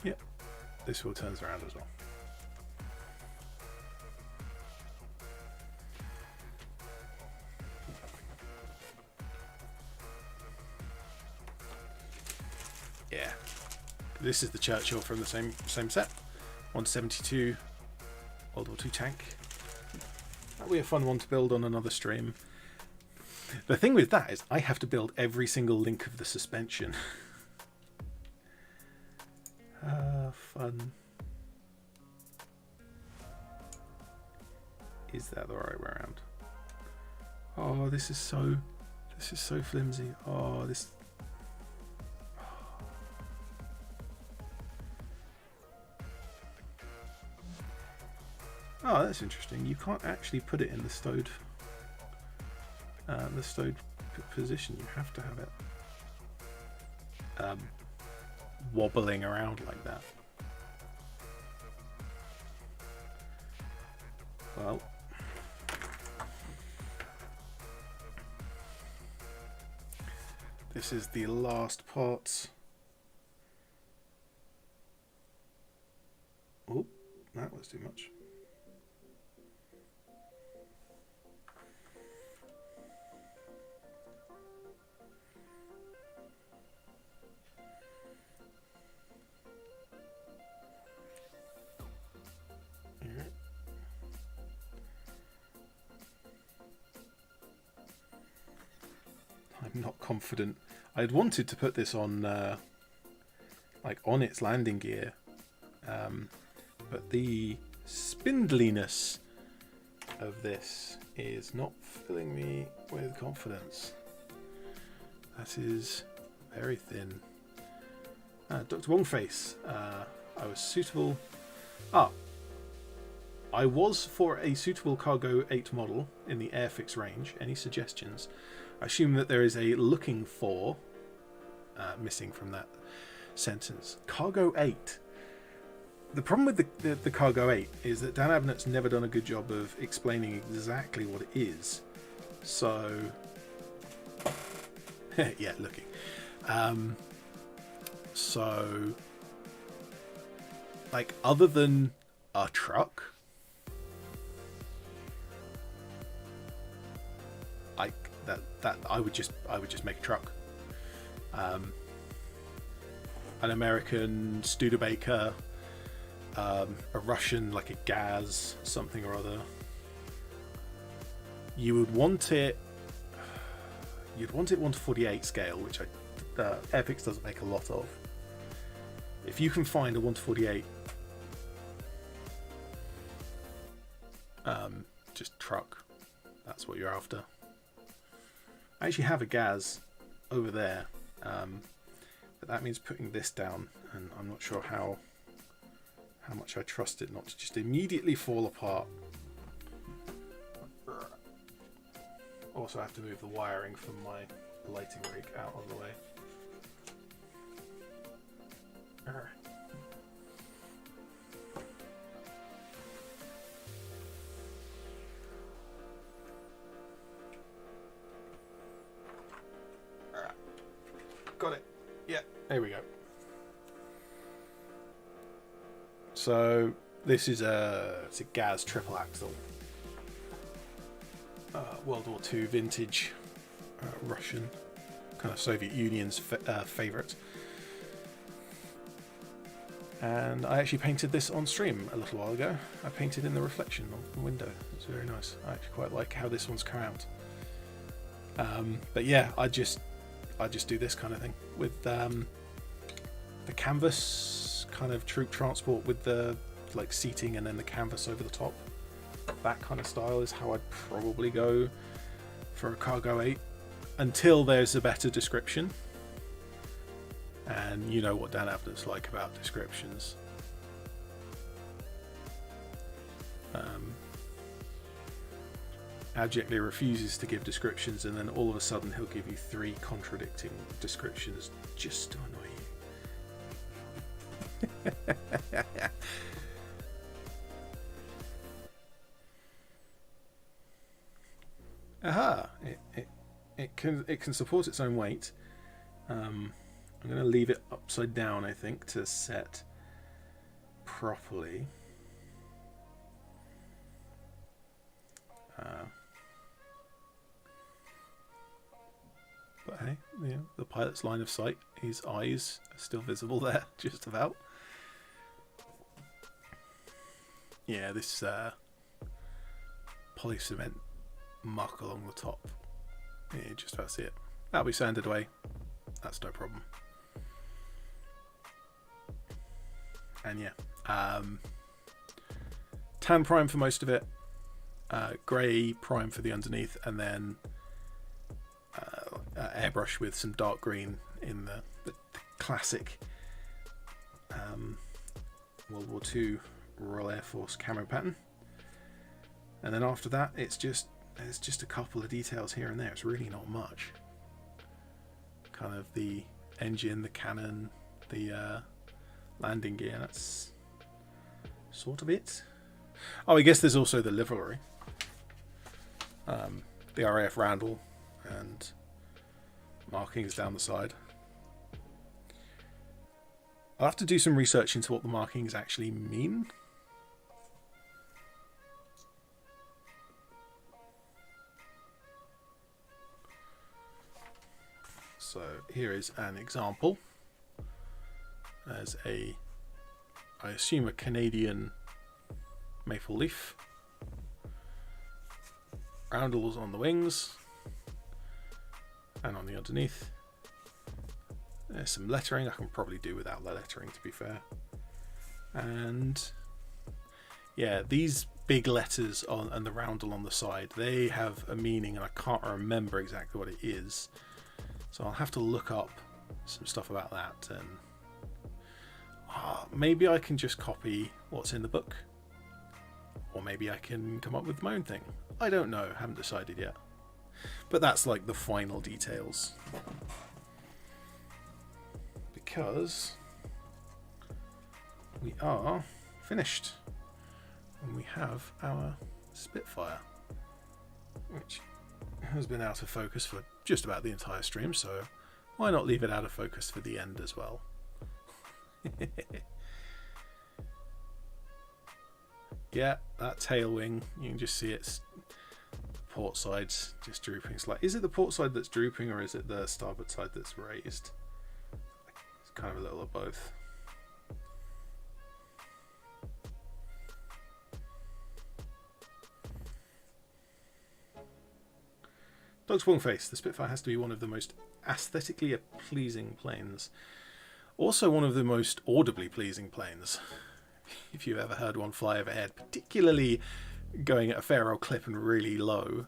Yep, this wheel turns around as well. Yeah, this is the Churchill from the same set, 172 World War II tank. That'll be a fun one to build on another stream. The thing with that is I have to build every single link of the suspension. Fun. Is that the right way around? Oh, this is so flimsy. Oh, this. Oh, that's interesting. You can't actually put it in the stowed position. You have to have it wobbling around like that. Well, this is the last part. Oh, that was too much. I'm not confident. I'd wanted to put this on like on its landing gear, but the spindliness of this is not filling me with confidence. That is very thin. Dr. Wongface, I was suitable. I was for a suitable Cargo 8 model in the Airfix range. Any suggestions? I assume that there is a looking for missing from that. sentence. Cargo 8. The problem with the Cargo 8 is that Dan Abnett's never done a good job of explaining exactly what it is. So, yeah, looking. So, like, other than a truck, like that I would just make a truck. An American Studebaker, a Russian, like a Gaz something or other. You would want it. You'd want it 1:48 scale, which Airfix doesn't make a lot of. If you can find a 1:48, just truck, that's what you're after. I actually have a Gaz over there, but that means putting this down, and I'm not sure how much I trust it not to just immediately fall apart. Also, I have to move the wiring from my lighting rig out of the way. Alright. Got it. Yeah, there we go. So this is it's a Gaz triple axle. World War II vintage, Russian, kind of Soviet Union's favourite. And I actually painted this on stream a little while ago. I painted in the reflection on the window. It's very nice. I actually quite like how this one's come out. But yeah, I just do this kind of thing with the canvas kind of troop transport with the like seating and then the canvas over the top. That kind of style is how I'd probably go for a Cargo 8 until there's a better description. And you know what Dan Abnett's like about descriptions. Abjectly refuses to give descriptions, and then all of a sudden he'll give you 3 contradicting descriptions just to annoy you. Aha! It can support its own weight. I'm going to leave it upside down, I think, to set properly. But hey, yeah, the pilot's line of sight, his eyes are still visible there, just about. Yeah, this poly cement muck along the top. Yeah, just about see it. That'll be sanded away. That's no problem. And yeah, tan prime for most of it, grey prime for the underneath, and then airbrush with some dark green in the classic World War II Royal Air Force camo pattern. And then after that, there's just a couple of details here and there. It's really not much. Kind of the engine, the cannon, the landing gear. That's sort of it. Oh, I guess there's also the livery. The RAF roundel and markings down the side. I'll have to do some research into what the markings actually mean. So here is an example. There's I assume a Canadian maple leaf. Roundels on the wings and on the underneath. There's some lettering. I can probably do without the lettering, to be fair. And yeah, these big letters on and the roundel on the side, they have a meaning, and I can't remember exactly what it is. So I'll have to look up some stuff about that, and maybe I can just copy what's in the book, or maybe I can come up with my own thing. I don't know, haven't decided yet. But that's like the final details. Because we are finished. And we have our Spitfire, which has been out of focus for just about the entire stream, so why not leave it out of focus for the end as well? Yeah, that tail wing, you can just see it's port side's just drooping. It's like, is it the port side that's drooping or is it the starboard side that's raised? It's kind of a little of both. Dog's Spawn Face. The Spitfire has to be one of the most aesthetically pleasing planes. Also one of the most audibly pleasing planes. If you've ever heard one fly overhead, particularly going at a fair old clip and really low,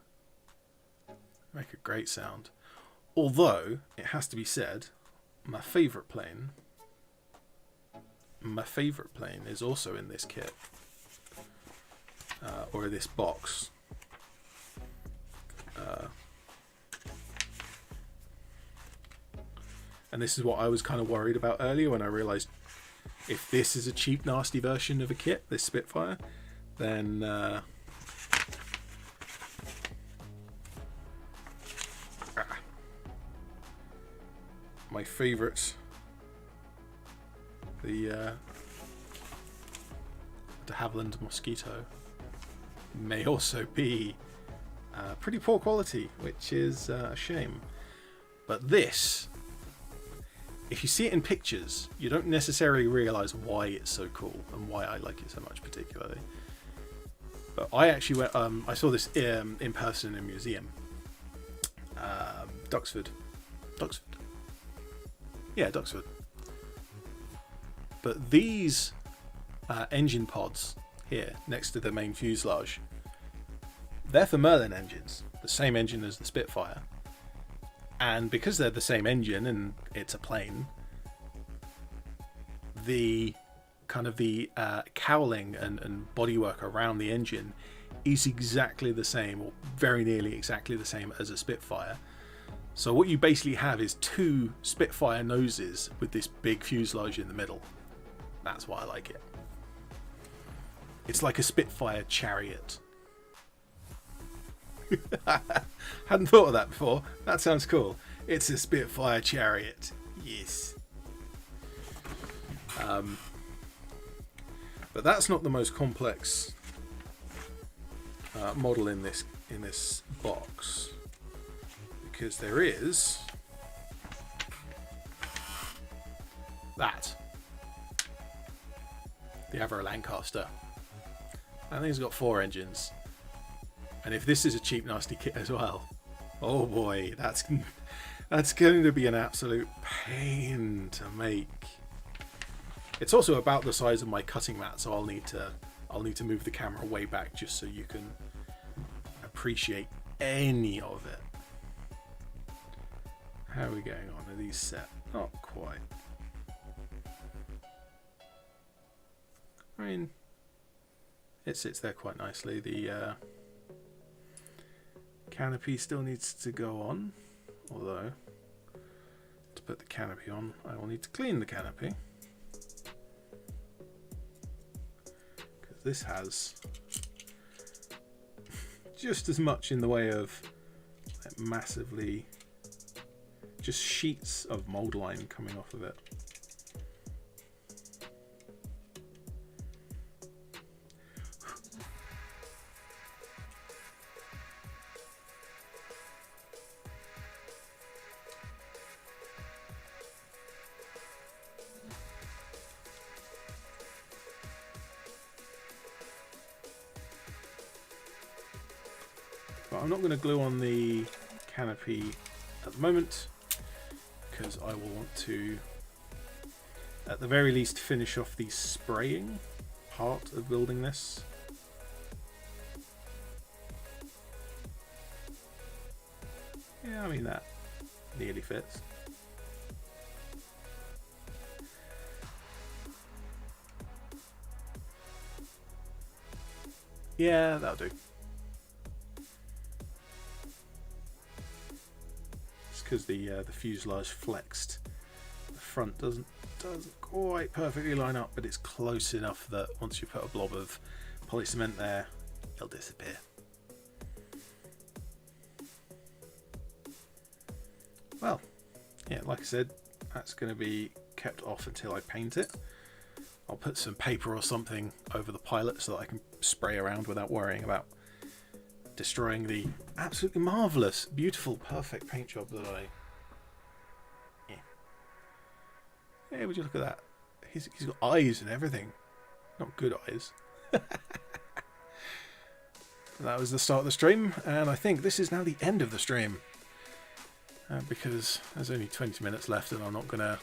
make a great sound. Although, it has to be said, my favourite plane is also in this kit. Or this box. And this is what I was kind of worried about earlier when I realised if this is a cheap, nasty version of a kit, this Spitfire, then my favourite, the de Havilland Mosquito, may also be pretty poor quality, which is a shame. But this, if you see it in pictures, you don't necessarily realise why it's so cool and why I like it so much particularly. But I actually went, I saw this in person in a museum. Duxford. Yeah, Duxford. But these engine pods here, next to the main fuselage, they're for Merlin engines, the same engine as the Spitfire. And because they're the same engine and it's a plane, the kind of the cowling and bodywork around the engine is exactly the same, or very nearly exactly the same as a Spitfire. So what you basically have is two Spitfire noses with this big fuselage in the middle. That's why I like it. It's like a Spitfire chariot. Hadn't thought of that before. That sounds cool. It's a Spitfire chariot. Yes. But that's not the most complex model in this box, because there is that, the Avro Lancaster. I think it's got 4 engines. And if this is a cheap, nasty kit as well, oh boy, that's going to be an absolute pain to make. It's also about the size of my cutting mat, so I'll need to move the camera way back just so you can appreciate any of it. How are we going on? Are these set? Not quite. I mean, it sits there quite nicely. The canopy still needs to go on, although to put the canopy on I will need to clean the canopy, because this has just as much in the way of massively just sheets of mold line coming off of it. But I'm not going to glue on the canopy at the moment, because I will want to, at the very least, finish off the spraying part of building this. Yeah, I mean, that nearly fits. Yeah, that'll do. It's because the fuselage flexed. The front doesn't quite perfectly line up, but it's close enough that once you put a blob of poly cement there, it'll disappear. Well, yeah, like I said, that's going to be kept off until I paint it. I'll put some paper or something over the pilot so that I can spray around without worrying about destroying the absolutely marvellous, beautiful, perfect paint job that I... Yeah, would you look at that? He's got eyes and everything. Not good eyes. That was the start of the stream, and I think this is now the end of the stream. Because there's only 20 minutes left, and I'm not gonna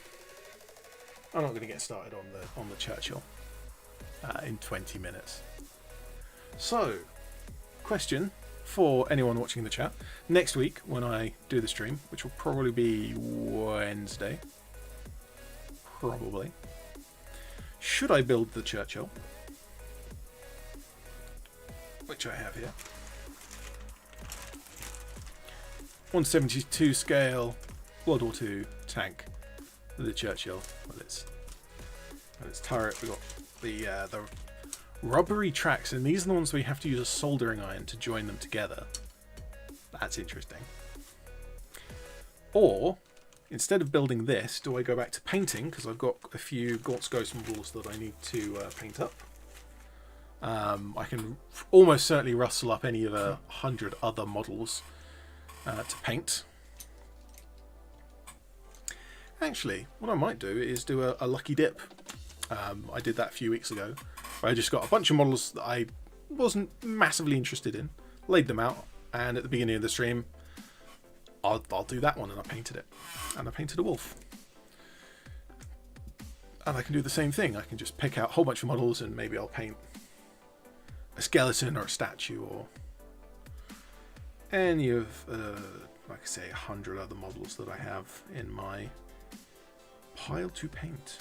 get started on the Chirchill in 20 minutes. So, question for anyone watching the chat: next week when I do the stream, which will probably be Wednesday, probably, should I build the Chirchill, which I have here? 172 scale World War II tank, the Chirchill with its turret. We've got the rubbery tracks, and these are the ones we have to use a soldering iron to join them together. That's interesting. Or instead of building this, do I go back to painting, because I've got a few Gaunt's Ghost models that I need to paint up. I can almost certainly rustle up any of 100 other models to paint. Actually, what I might do is do a lucky dip. I did that a few weeks ago, where I just got a bunch of models that I wasn't massively interested in, laid them out, and at the beginning of the stream, I'll do that one, and I painted it. And I painted a wolf. And I can do the same thing. I can just pick out a whole bunch of models, and maybe I'll paint a skeleton or a statue or any of, like I say, 100 other models that I have in my pile to paint.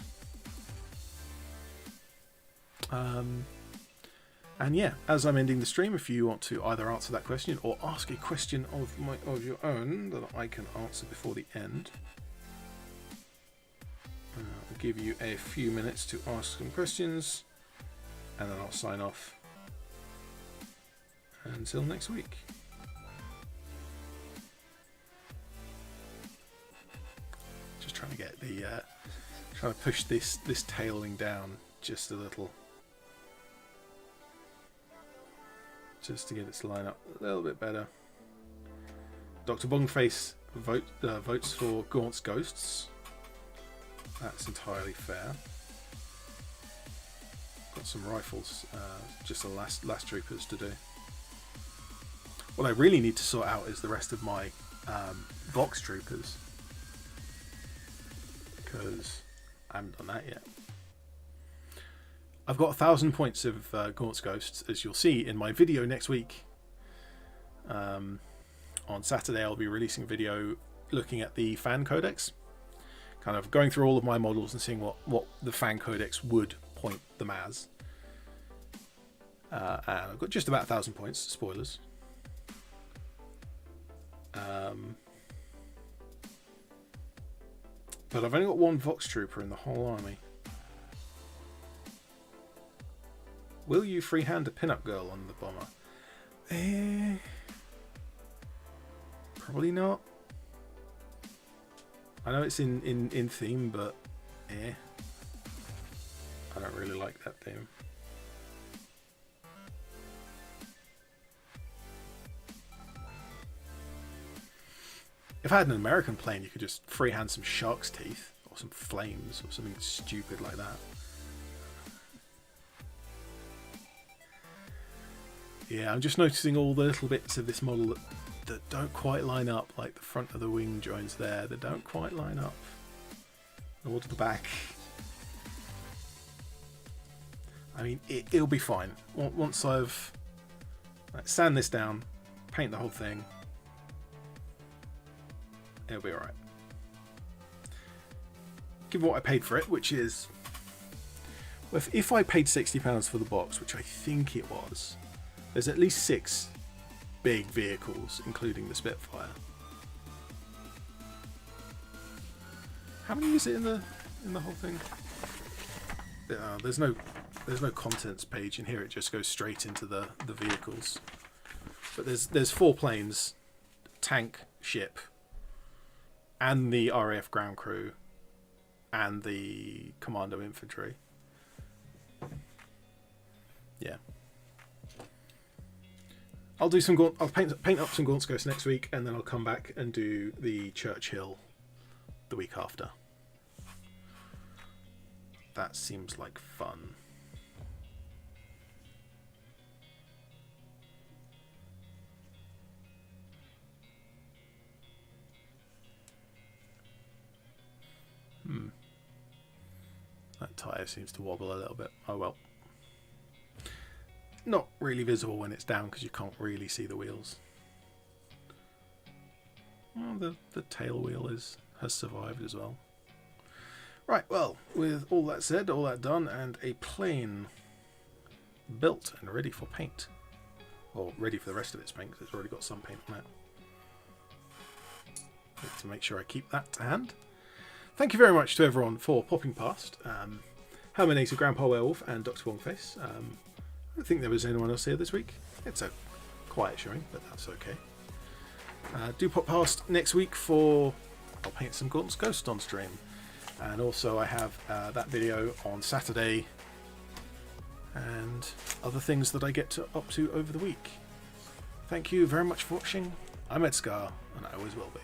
And yeah, as I'm ending the stream, if you want to either answer that question or ask a question of your own that I can answer before the end, I'll give you a few minutes to ask some questions, and then I'll sign off until next week. Just trying to get the trying to push this tailing down just a little, just to get it to line up a little bit better. Dr. Bongface votes for Gaunt's Ghosts. That's entirely fair. Got some rifles, just the last troopers to do. What I really need to sort out is the rest of my Vox troopers, because I haven't done that yet. I've got 1,000 points of Gaunt's Ghosts, as you'll see in my video next week. On Saturday I'll be releasing a video looking at the fan codex, kind of going through all of my models and seeing what the fan codex would point them as. And I've got just about 1,000 points, spoilers. But I've only got one Vox trooper in the whole army. Will you freehand a pin-up girl on the bomber? Probably not. I know it's in theme, but I don't really like that theme. If I had an American plane, you could just freehand some shark's teeth or some flames or something stupid like that. Yeah, I'm just noticing all the little bits of this model that don't quite line up, like the front of the wing joints there, that don't quite line up. Or to the back. I mean, it'll be fine. Once I've sand this down, paint the whole thing, it'll be alright. Given what I paid for it, which is... if I paid £60 for the box, which I think it was, there's at least 6 big vehicles, including the Spitfire. How many is it in the in the whole thing? There's no contents page in here. It just goes straight into the vehicles. But there's 4 planes, tank, ship, and the RAF ground crew, and the commando infantry. Yeah. I'll do some. I'll paint up some Gaunt's Ghosts next week, and then I'll come back and do the Churchill the week after. That seems like fun. That tyre seems to wobble a little bit. Oh well. Not really visible when it's down because you can't really see the wheels. Oh, the tail wheel has survived as well. Right, well, with all that said, all that done, and a plane built and ready for paint. Or ready for the rest of its paint because it's already got some paint on it. Need to make sure I keep that to hand. Thank you very much to everyone for popping past. Herminator, Grandpa Werewolf, and Dr. Bongface. I don't think there was anyone else here this week. It's a quiet showing, but that's okay. Do pop past next week for... I'll paint some Gaunt's Ghost on stream. And also I have that video on Saturday and other things that I get up to over the week. Thank you very much for watching. I'm ED-SKaR, and I always will be.